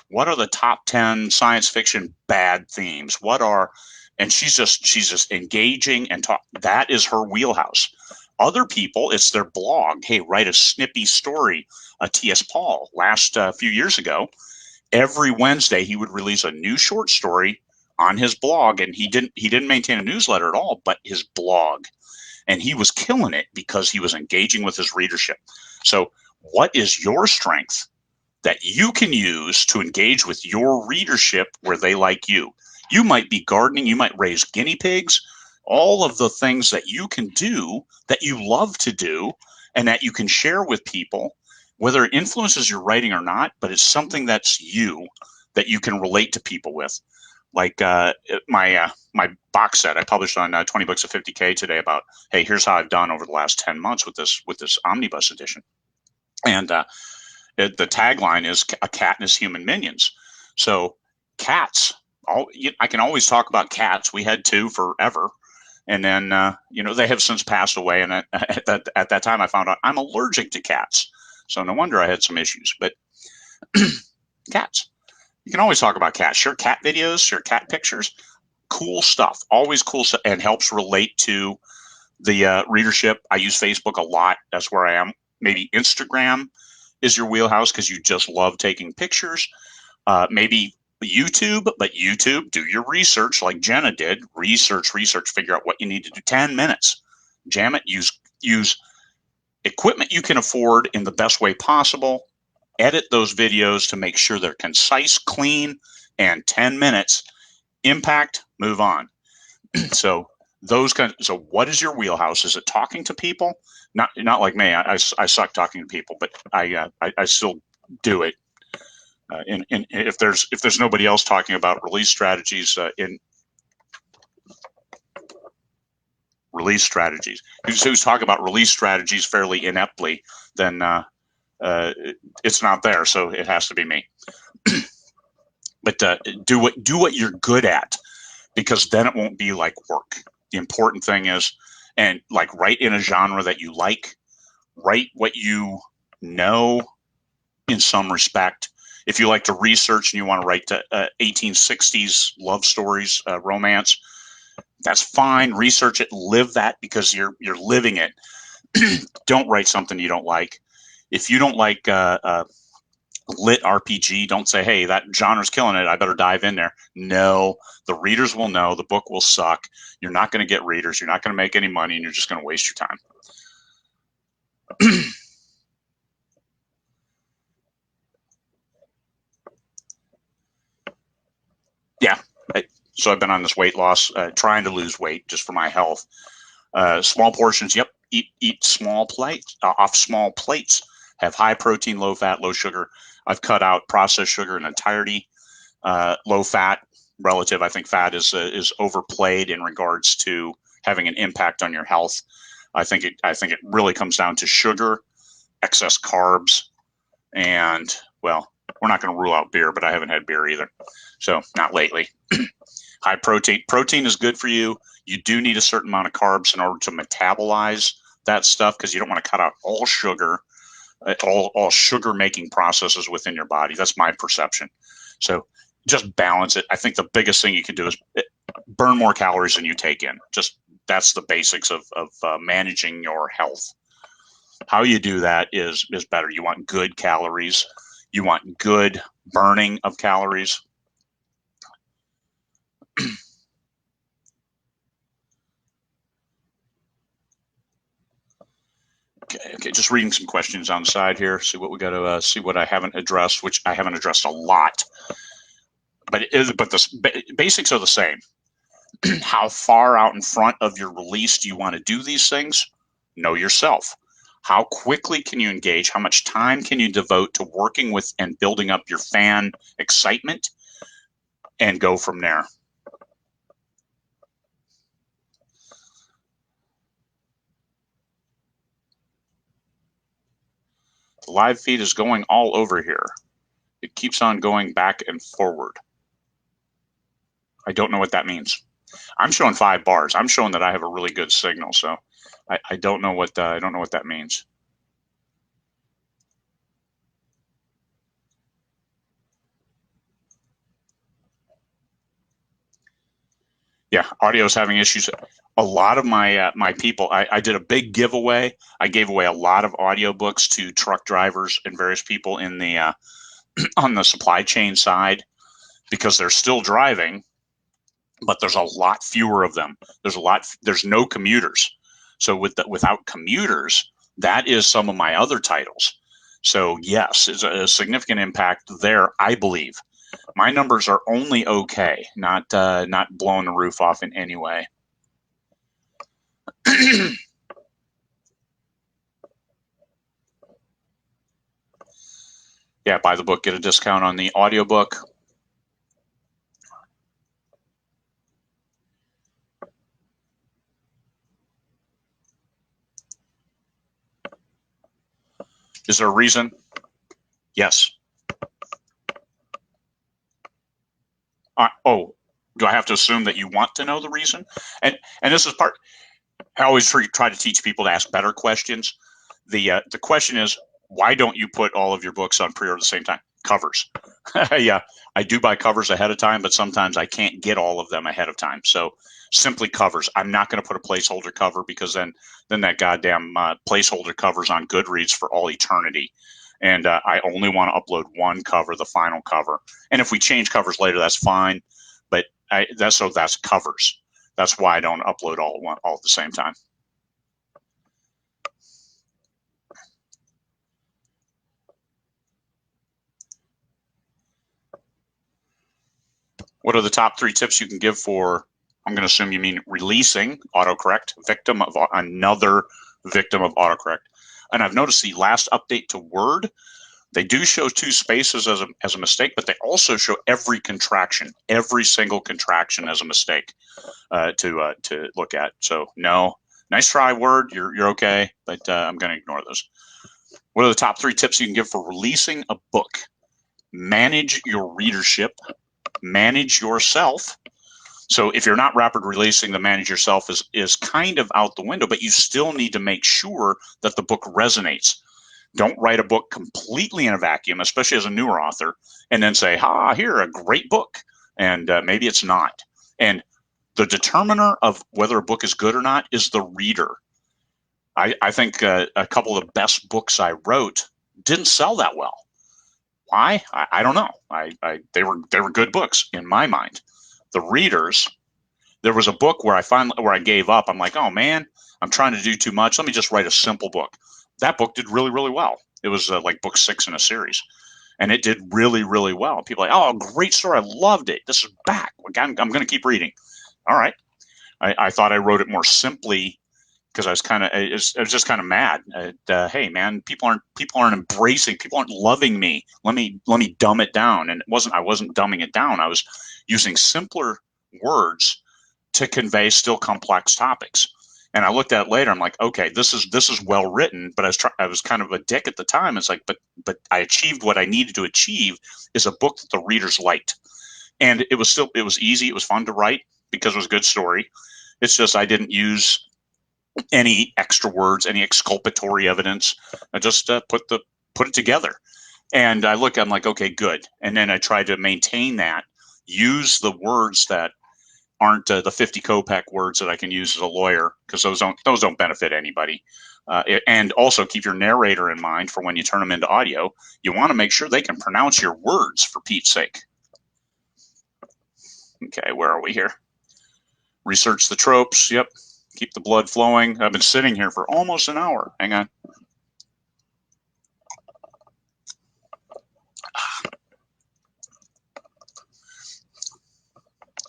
What are the top 10 science fiction bad themes? And she's just engaging and talk. That is her wheelhouse. Other people, it's their blog. Hey, write a snippy story. T.S. Paul, last few years ago, every Wednesday he would release a new short story on his blog, and he didn't maintain a newsletter at all, but his blog. And he was killing it because he was engaging with his readership. So what is your strength that you can use to engage with your readership where they like you? You might be gardening, you might raise guinea pigs, all of the things that you can do that you love to do and that you can share with people, whether it influences your writing or not, but it's something that's you that you can relate to people with. Like my box set I published on 20 Books of 50K today about, hey, here's how I've done over the last 10 months with this omnibus edition. And the tagline is a cat and his human minions. So cats, I can always talk about cats. We had two forever. And then, they have since passed away. And at that time, I found out I'm allergic to cats. So no wonder I had some issues. But cats. You can always talk about cats. Share cat videos, share cat pictures. Cool stuff. Always cool stuff. And helps relate to the readership. I use Facebook a lot. That's where I am. Maybe Instagram is your wheelhouse because you just love taking pictures. Maybe YouTube, but YouTube, do your research like Jenna did. Research, figure out what you need to do. 10 minutes. Jam it. Use equipment you can afford in the best way possible. Edit those videos to make sure they're concise, clean, and 10 minutes. Impact, move on. So what is your wheelhouse? Is it talking to people? Not like me. I suck talking to people, but I still do it. And if there's nobody else talking about release strategies who's talking about release strategies fairly ineptly, then it's not there. So it has to be me. But do what you're good at, because then it won't be like work. The important thing is, and like write in a genre that you like, write what you know in some respect. If you like to research and you want to write 1860s love stories, romance, that's fine. Research it, live that, because you're living it. Don't write something you don't like. If you don't like lit RPG, don't say, hey, that genre's killing it, I better dive in there. No, the readers will know. The book will suck. You're not going to get readers. You're not going to make any money, and you're just going to waste your time. Yeah. So I've been on this weight loss, trying to lose weight just for my health. Small portions. Yep. Eat small plates, off small plates. Have high protein, low fat, low sugar. I've cut out processed sugar in entirety. Low fat, relative. I think fat is overplayed in regards to having an impact on your health. I think it really comes down to sugar, excess carbs, and, well, we're not going to rule out beer, but I haven't had beer either. So not lately. High protein. Protein is good for you. You do need a certain amount of carbs in order to metabolize that stuff because you don't want to cut out all sugar, all sugar making processes within your body. That's my perception. So just balance it. I think the biggest thing you can do is burn more calories than you take in. Just that's the basics of managing your health. How you do that is better. You want good calories. You want good burning of calories. Okay, just reading some questions on the side here. See what we got to see what I haven't addressed, which I haven't addressed a lot. But the basics are the same. How far out in front of your release do you want to do these things? Know yourself. How quickly can you engage? How much time can you devote to working with and building up your fan excitement? And go from there. The live feed is going all over here. It keeps on going back and forward. I don't know what that means. I'm showing 5 bars. I'm showing that I have a really good signal. So I don't know what that means. Yeah, audio is having issues. A lot of my people, I did a big giveaway. I gave away a lot of audiobooks to truck drivers and various people in the on the supply chain side because they're still driving, but there's a lot fewer of them. There's no commuters. So without commuters, that is some of my other titles. So yes, it's a significant impact there, I believe. My numbers are only okay, not blowing the roof off in any way. Yeah, buy the book, get a discount on the audiobook. Is there a reason? Yes. Do I have to assume that you want to know the reason? And this is part. I always try to teach people to ask better questions. The question is, why don't you put all of your books on pre-order at the same time? Covers. Yeah, I do buy covers ahead of time, but sometimes I can't get all of them ahead of time. So simply covers. I'm not going to put a placeholder cover because then that goddamn placeholder cover's on Goodreads for all eternity. And I only want to upload one cover, the final cover. And if we change covers later, that's fine. But that's covers. That's why I don't upload all at the same time. What are the top 3 tips you can give for, I'm going to assume you mean releasing autocorrect, another victim of autocorrect. And I've noticed the last update to Word, they do show 2 spaces as a mistake, but they also show every single contraction as a mistake to look at. So no, nice try, Word. You're okay, but I'm going to ignore those. What are the top 3 tips you can give for releasing a book? Manage your readership. Manage yourself. So if you're not rapid releasing, the manage yourself is kind of out the window, but you still need to make sure that the book resonates. Don't write a book completely in a vacuum, especially as a newer author, and then say, here, a great book. And maybe it's not. And the determiner of whether a book is good or not is the reader. I think a couple of the best books I wrote didn't sell that well. Why? I don't know. They were good books in my mind. The readers, there was a book where I gave up. I'm like, oh man, I'm trying to do too much. Let me just write a simple book. That book did really, really well. It was like book 6 in a series, and it did really, really well. People are like, oh, great story. I loved it. This is back. I'm going to keep reading. All right. I thought I wrote it more simply because I was just kind of mad. Hey man, people aren't embracing, people aren't loving me. Let me dumb it down. And I wasn't dumbing it down. I was using simpler words to convey still complex topics. And I looked at it later. I'm like, okay, this is well written, but I was kind of a dick at the time. It's like, but I achieved what I needed to achieve is a book that the readers liked. And it was easy. It was fun to write because it was a good story. It's just I didn't use any extra words, any exculpatory evidence. I just put it together. And I'm like, okay, good. And then I tried to maintain that, use the words that aren't the 50 Kopeck words that I can use as a lawyer, because those don't benefit anybody. And also keep your narrator in mind for when you turn them into audio. You want to make sure they can pronounce your words, for Pete's sake. Okay, where are we here? Research the tropes. Yep. Keep the blood flowing. I've been sitting here for almost an hour. Hang on.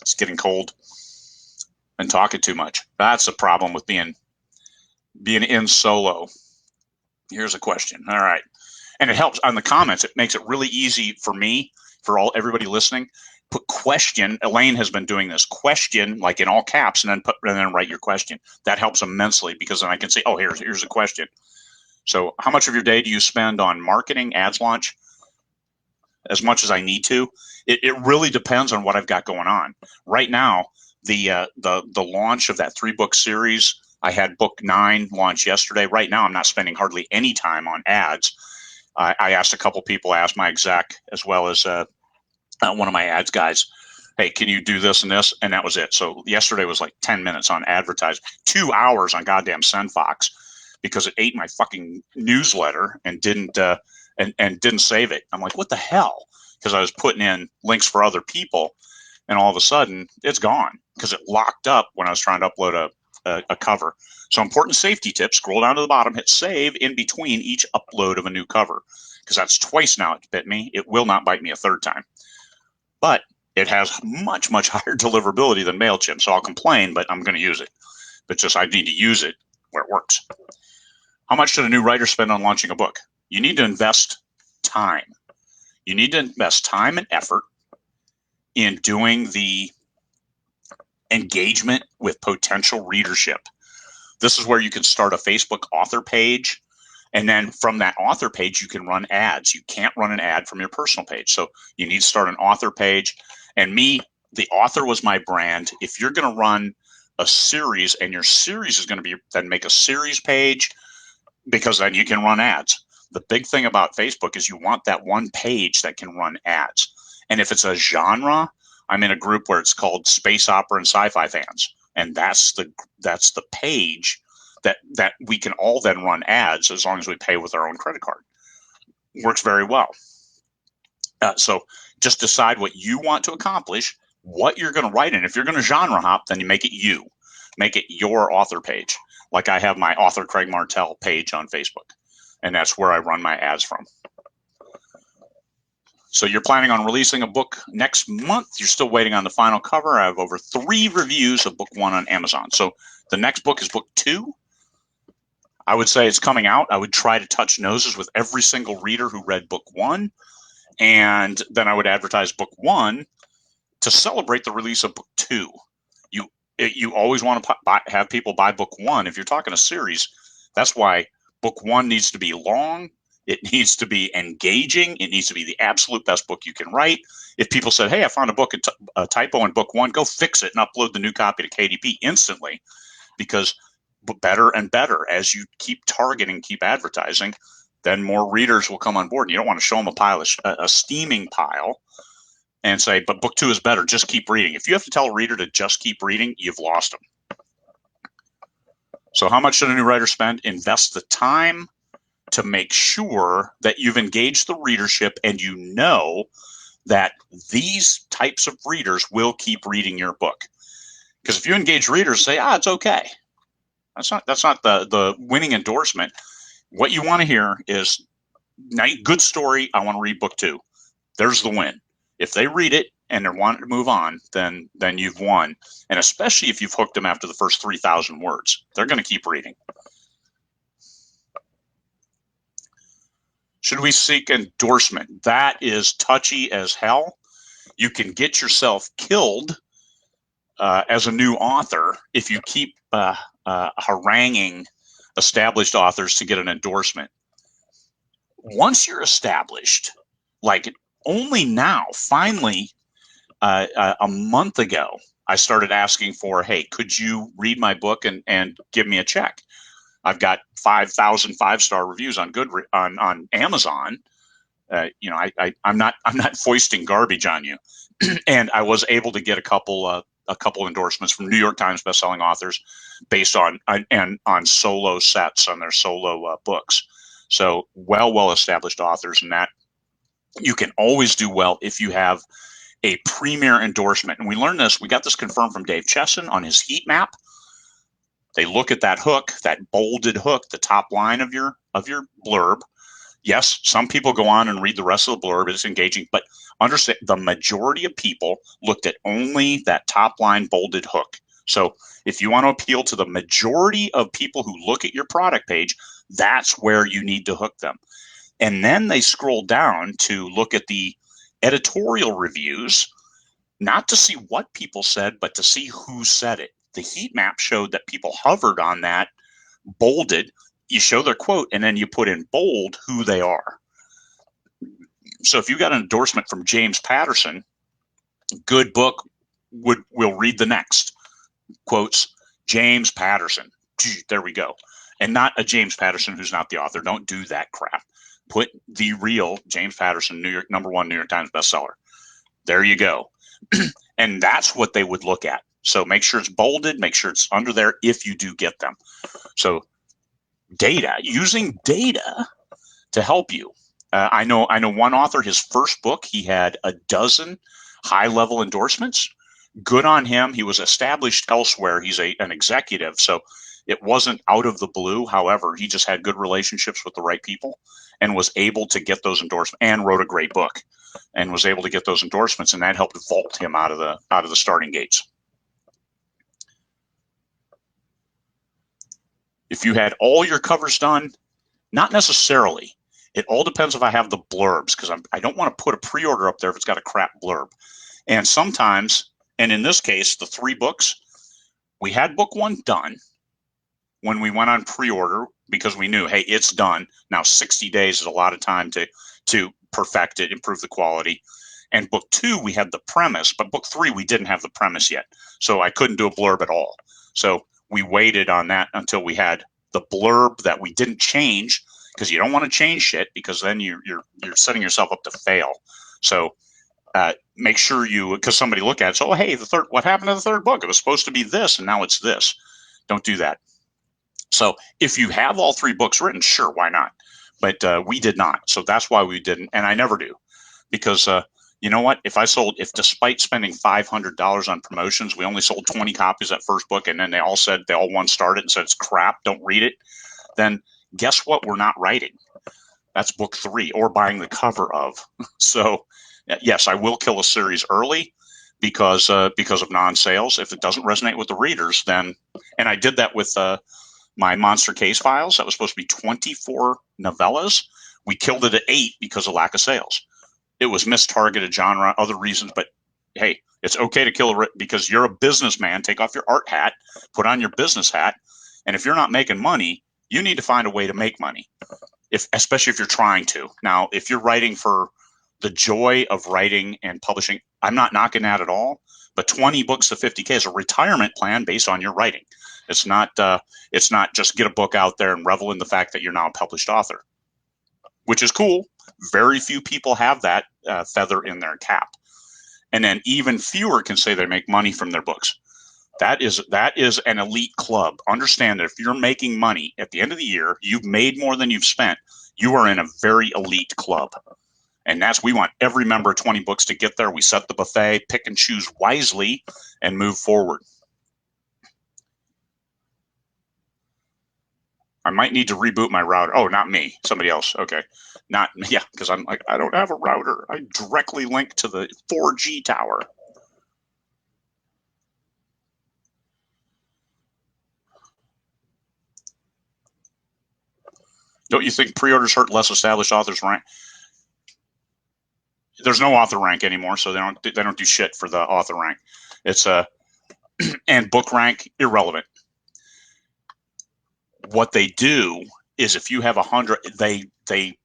It's getting cold. Been talking too much. That's the problem with being in solo. Here's a question. All right. And it helps on the comments. It makes it really easy for me, for everybody listening. Put question. Elaine has been doing this. Question, like in all caps, and then write your question. That helps immensely, because then I can say, oh, here's a question. So how much of your day do you spend on marketing, ads launch? As much as I need to. It really depends on what I've got going on. Right now, the launch of that 3-book series, I had book 9 launch yesterday. Right now, I'm not spending hardly any time on ads. I asked a couple people, I asked my exec as well as one of my ads guys, hey, can you do this and this? And that was it. So yesterday was like 10 minutes on advertising, 2 hours on goddamn SendFox, because it ate my fucking newsletter and didn't save it. I'm like, what the hell? Because I was putting in links for other people, and all of a sudden it's gone because it locked up when I was trying to upload a cover. So important safety tips: scroll down to the bottom, hit save in between each upload of a new cover, because that's twice now it's bit me. It will not bite me a third time. But it has much, much higher deliverability than MailChimp, so I'll complain, but I'm going to use it. But just I need to use it where it works. How much should a new writer spend on launching a book? You need to invest time. You need to invest time and effort in doing the engagement with potential readership. This is where you can start a Facebook author page, and then from that author page, you can run ads. You can't run an ad from your personal page. So you need to start an author page. And me, the author was my brand. If you're going to run a series, and your series is going to be, then make a series page, because then you can run ads. The big thing about Facebook is you want that one page that can run ads. And if it's a genre, I'm in a group where it's called Space Opera and Sci-Fi Fans. And that's the page that we can all then run ads, as long as we pay with our own credit card. Works very well. So just decide what you want to accomplish, what you're going to write in. If you're going to genre hop, then you make it you. Make it your author page. Like I have my author Craig Martelle page on Facebook, and that's where I run my ads from. So you're planning on releasing a book next month. You're still waiting on the final cover. I have over 3 reviews of book 1 on Amazon. So the next book is book 2. I would say it's coming out. I would try to touch noses with every single reader who read book 1. And then I would advertise book 1 to celebrate the release of book 2. You always want to have people buy book 1. If you're talking a series, that's why book 1 needs to be long. It needs to be engaging. It needs to be the absolute best book you can write. If people said, hey, I found a typo in book 1, go fix it and upload the new copy to KDP instantly, because better and better as you keep targeting, keep advertising, then more readers will come on board. And you don't want to show them a steaming pile and say, but book 2 is better, just keep reading. If you have to tell a reader to just keep reading, you've lost them. So how much should a new writer spend? Invest the time to make sure that you've engaged the readership, and you know that these types of readers will keep reading your book. Because if you engage readers, say, it's okay. That's not the winning endorsement. What you want to hear is, good story, I want to read book 2. There's the win. If they read it and they're wanting to move on, then you've won. And especially if you've hooked them after the first 3,000 words, they're going to keep reading. Should we seek endorsement? That is touchy as hell. You can get yourself killed as a new author if you keep haranguing established authors to get an endorsement. Once you're established, like only now, finally, A month ago, I started asking for, hey, could you read my book and give me a check? I've got 5,000 5-star reviews on on Amazon. I'm not foisting garbage on you, and I was able to get a couple endorsements from New York Times bestselling authors based on solo sets on their solo books. So well established authors, and that you can always do well if you have a premier endorsement. And we learned this. We got this confirmed from Dave Chesson on his heat map. They look at that hook, that bolded hook, the top line of your blurb. Yes, some people go on and read the rest of the blurb. It's engaging, but understand the majority of people looked at only that top line bolded hook. So if you want to appeal to the majority of people who look at your product page, that's where you need to hook them. And then they scroll down to look at the editorial reviews, not to see what people said, but to see who said it. The heat map showed that people hovered on that bolded. You show their quote, and then you put in bold who they are. So if you got an endorsement from James Patterson, good book, will read the next. Quotes, James Patterson. There we go. And not a James Patterson who's not the author. Don't do that crap. Put the real James Patterson, New York #1 New York Times bestseller. There you go. And that's what they would look at. So make sure it's bolded, make sure it's under there if you do get them. So data, using data to help you. I know one author, his first book, he had a dozen high-level endorsements. Good on him. He was established elsewhere. He's an executive, so it wasn't out of the blue. However, he just had good relationships with the right people and was able to get those endorsements, and wrote a great book and was able to get those endorsements, and that helped vault him out of the starting gates. If you had all your covers done, not necessarily. It all depends if I have the blurbs, because I don't want to put a pre-order up there if it's got a crap blurb. And sometimes, and in this case, the 3 books, we had book 1 done when we went on pre-order because we knew, hey, it's done. Now 60 days is a lot of time to perfect it, improve the quality. And book 2, we had the premise, but book 3, we didn't have the premise yet. So I couldn't do a blurb at all. So we waited on that until we had the blurb that we didn't change, because you don't want to change shit, because then you're setting yourself up to fail. So make sure because somebody look at it, so, oh, hey, what happened to the 3rd book? It was supposed to be this, and now it's this. Don't do that. So if you have all 3 books written, sure, why not? But we did not. So that's why we didn't, and I never do, because you know what? If despite spending $500 on promotions, we only sold 20 copies of that first book, and then they all 1-starred it and said it's crap, don't read it, then guess what? We're not writing. That's book 3, or buying the cover of. So yes, I will kill a series early because of non-sales. If it doesn't resonate with the readers, then, and I did that with my Monster Case Files. That was supposed to be 24 novellas. We killed it at 8 because of lack of sales. It was mistargeted genre, other reasons, but hey, it's okay to kill because you're a businessman. Take off your art hat, put on your business hat, and if you're not making money, you need to find a way to make money, especially if you're trying to. Now, if you're writing for the joy of writing and publishing, I'm not knocking that at all, but 20 books to 50K is a retirement plan based on your writing. It's not just get a book out there and revel in the fact that you're now a published author, which is cool. Very few people have that feather in their cap. And then even fewer can say they make money from their books. That is an elite club. Understand that if you're making money at the end of the year, you've made more than you've spent, you are in a very elite club. And we want every member of 20 books to get there. We set the buffet, pick and choose wisely, and move forward. I might need to reboot my router. Oh, not me. Somebody else. Okay. Not me. Yeah, because I'm like, I don't have a router. I directly link to the 4G tower. Don't you think pre-orders hurt less established authors' rank? There's no author rank anymore, so they don't do shit for the author rank. It's and book rank, irrelevant. What they do is, if you have 100, they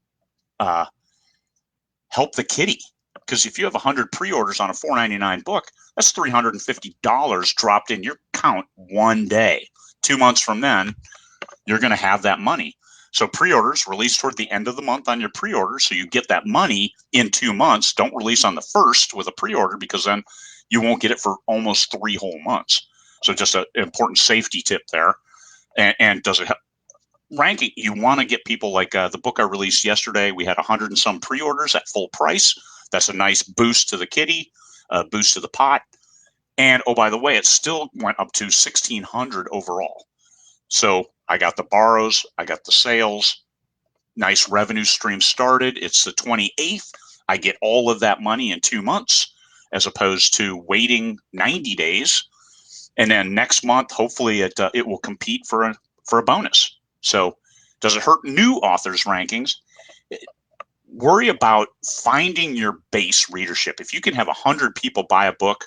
help the kitty. Because if you have 100 pre-orders on a $4.99 book, that's $350 dropped in your account one day. 2 months from then, you're going to have that money. So pre-orders release toward the end of the month on your pre-order, so you get that money in 2 months. Don't release on the first with a pre-order, because then you won't get it for almost 3 whole months. So just an important safety tip there. And does it help? Ranking, you want to get people like the book I released yesterday. We had 100 and some pre-orders at full price. That's a nice boost to the kitty, boost to the pot. And oh, by the way, it still went up to 1,600 overall. So I got the borrows, I got the sales, nice revenue stream started. It's the 28th. I get all of that money in 2 months, as opposed to waiting 90 days. And then next month, hopefully it will compete for a bonus. So does it hurt new authors' rankings? Worry about finding your base readership. If you can have 100 people buy a book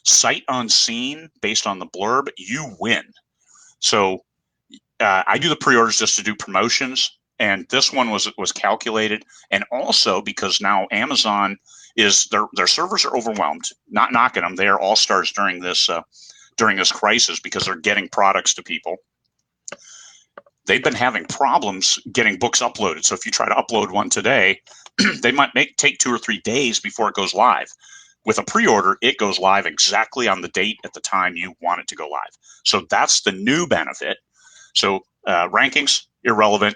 sight unseen based on the blurb, you win. So I do the pre-orders just to do promotions, and this one was calculated, and also because now Amazon is their servers are overwhelmed. Not knocking them, they are all stars during this crisis, because they're getting products to people. They've been having problems getting books uploaded. So if you try to upload one today, they might take 2 or 3 days before it goes live. With a pre-order, it goes live exactly on the date at the time you want it to go live. So that's the new benefit. So rankings, irrelevant.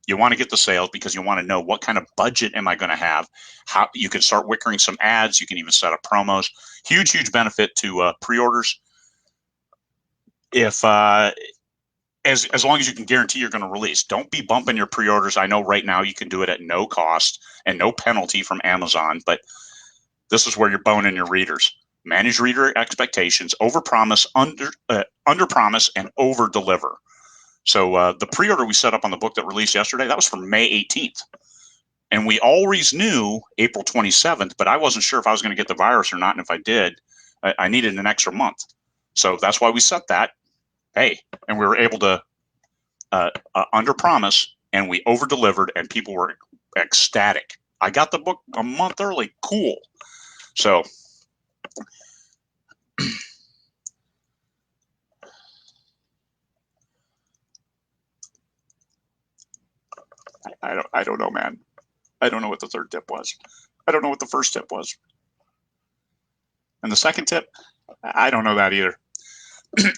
You want to get the sales because you want to know what kind of budget am I going to have. How you can start wickering some ads. You can even set up promos. Huge benefit to pre-orders. If as long as you can guarantee you're going to release. Don't be bumping your pre-orders. I know right now you can do it at no cost and no penalty from Amazon, but this is where you're boning your readers. Manage reader expectations, overpromise, underpromise, and over-deliver. So the pre-order we set up on the book that released yesterday, that was for May 18th. And we always knew April 27th, but I wasn't sure if I was going to get the virus or not. And if I did, I needed an extra month. So that's why we set that. Hey, and we were able to underpromise, and we over-delivered, and people were ecstatic. I got the book a month early. Cool. So I don't know, man. I don't know what the third tip was. I don't know what the first tip was. And the second tip, I don't know that either.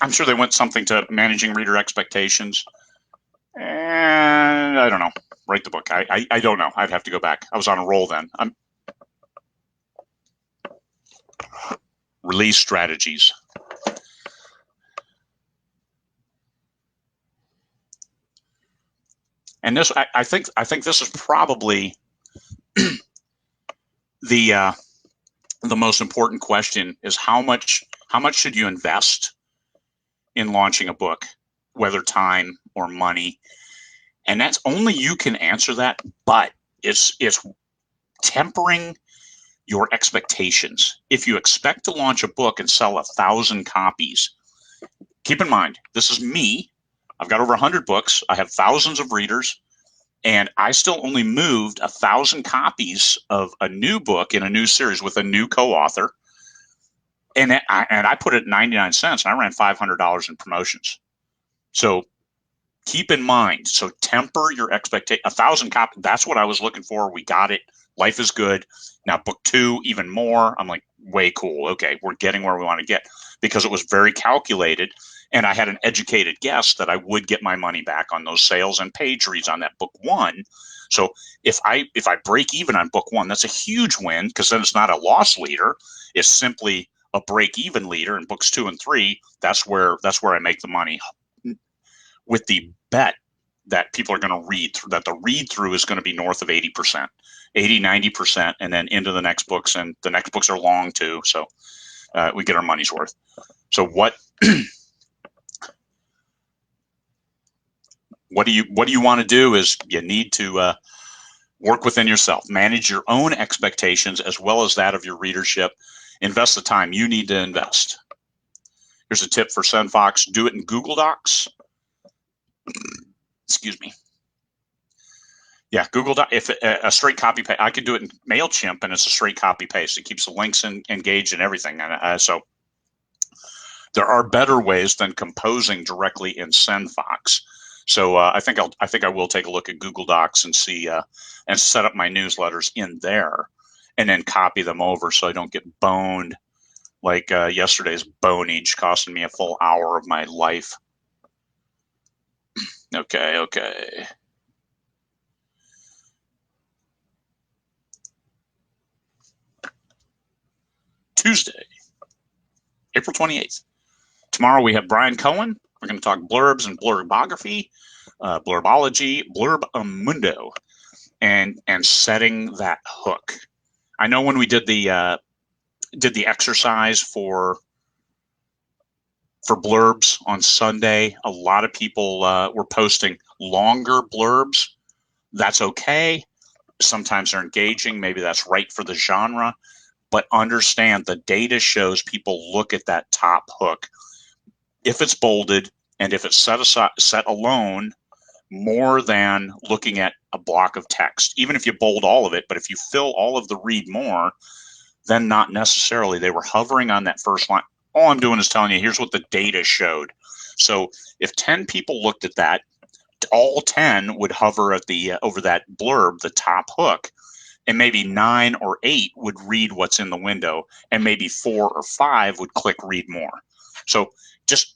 I'm sure they went something to managing reader expectations. And I don't know. Write the book. I don't know. I'd have to go back. I was on a roll then. Release strategies. And this, I think this is probably the most important question: is how much should you invest in launching a book, whether time or money? And that's only you can answer that, but it's tempering your expectations. If you expect to launch a book and sell 1,000 copies, keep in mind, this is me. I've got over 100 books. I have thousands of readers, and I still only moved 1,000 copies of a new book in a new series with a new co-author. And I put it at 99 cents, and I ran $500 in promotions. So keep in mind, so temper your expectation. 1,000 copies, that's what I was looking for. We got it. Life is good. Now book 2, even more. I'm like, way cool. Okay, we're getting where we want to get, because it was very calculated. And I had an educated guess that I would get my money back on those sales and page reads on that book 1. So if I break even on book 1, that's a huge win, because then it's not a loss leader. It's simply a break even leader. In books 2 and 3, that's where I make the money, with the bet that people are going to read through, that the read through is going to be north of 80%, 80, 90%, and then into the next books. And the next books are long too. So we get our money's worth. So what do you want to do is you need to work within yourself, manage your own expectations as well as that of your readership, invest the time you need to invest. Here's a tip for SendFox: do it in Google Docs. Excuse me. Yeah, Google Doc. If a straight copy paste, I could do it in Mailchimp, and it's a straight copy paste. It keeps the links engaged and everything. And so there are better ways than composing directly in SendFox. So I think I will take a look at Google Docs and see and set up my newsletters in there, and then copy them over so I don't get boned like yesterday's bonage costing me a full hour of my life. Okay. Tuesday, April 28th. Tomorrow we have Brian Cohen. We're going to talk blurbs and blurbography, blurbology, blurb and setting that hook. I know when we did the exercise for blurbs on Sunday, a lot of people were posting longer blurbs. That's okay. Sometimes they're engaging. Maybe that's right for the genre. But understand the data shows people look at that top hook. If it's bolded and if it's set alone, more than looking at a block of text, even if you bold all of it, but if you fill all of the read more, then not necessarily. They were hovering on that first line. All I'm doing is telling you, here's what the data showed. So if 10 people looked at that, all 10 would hover at the over that blurb, the top hook, and maybe 9 or 8 would read what's in the window, and maybe 4 or 5 would click read more. So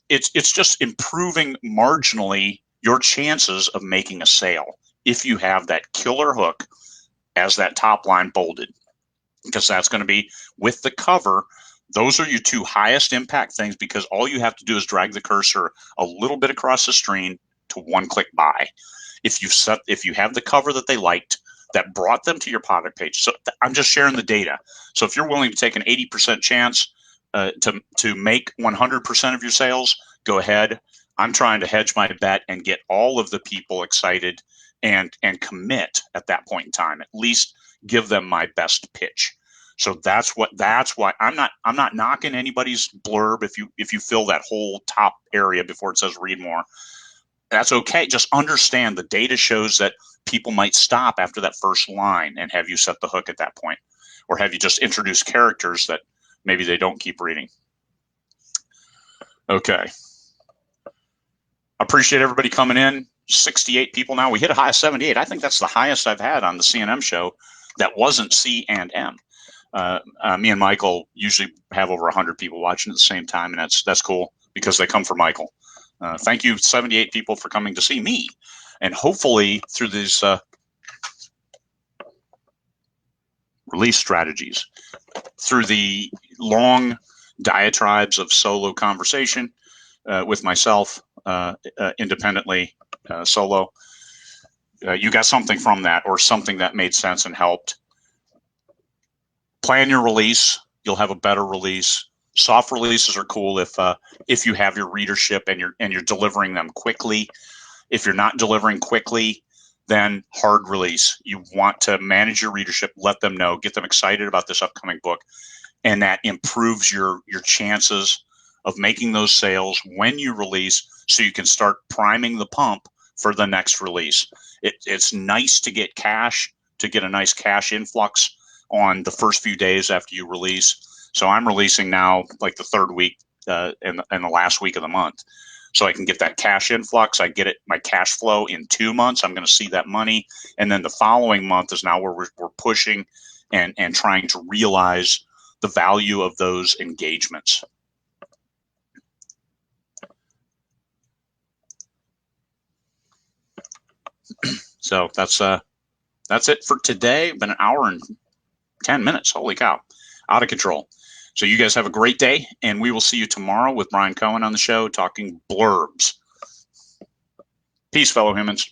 it's just improving marginally your chances of making a sale if you have that killer hook as that top line bolded, because that's going to be with the cover. Those are your two highest impact things, because all you have to do is drag the cursor a little bit across the screen to one click buy. If you have the cover that they liked, that brought them to your product page. So I'm just sharing the data. So if you're willing to take an 80% chance to make 100% of your sales, go ahead. I'm trying to hedge my bet and get all of the people excited and commit at that point in time. At least give them my best pitch. So that's why I'm not knocking anybody's blurb if you fill that whole top area before it says read more. That's okay. Just understand the data shows that people might stop after that first line, and have you set the hook at that point, or have you just introduced characters that maybe they don't keep reading. Okay. Appreciate everybody coming in. 68 people now. We hit a high of 78. I think that's the highest I've had on the C&M show that wasn't C and M. Me and Michael usually have over 100 people watching at the same time, and that's cool because they come for Michael. Thank you, 78 people, for coming to see me. And hopefully through these release strategies, through the long diatribes of solo conversation with myself, independently, solo, you got something from that, or something that made sense and helped. Plan your release. You'll have a better release. Soft releases are cool if you have your readership and you're delivering them quickly. If you're not delivering quickly, then hard release. You want to manage your readership, let them know, get them excited about this upcoming book, and that improves your chances of making those sales when you release, so you can start priming the pump for the next release. It's nice to get cash, to get a nice cash influx on the first few days after you release. So I'm releasing now like the third week and the last week of the month. So I can get that cash influx. I get my cash flow in 2 months. I'm going to see that money. And then the following month is now where we're pushing and trying to realize the value of those engagements. So that's it for today. Been an hour and 10 minutes. Holy cow. Out of control. So you guys have a great day, and we will see you tomorrow with Brian Cohen on the show talking blurbs. Peace, fellow humans.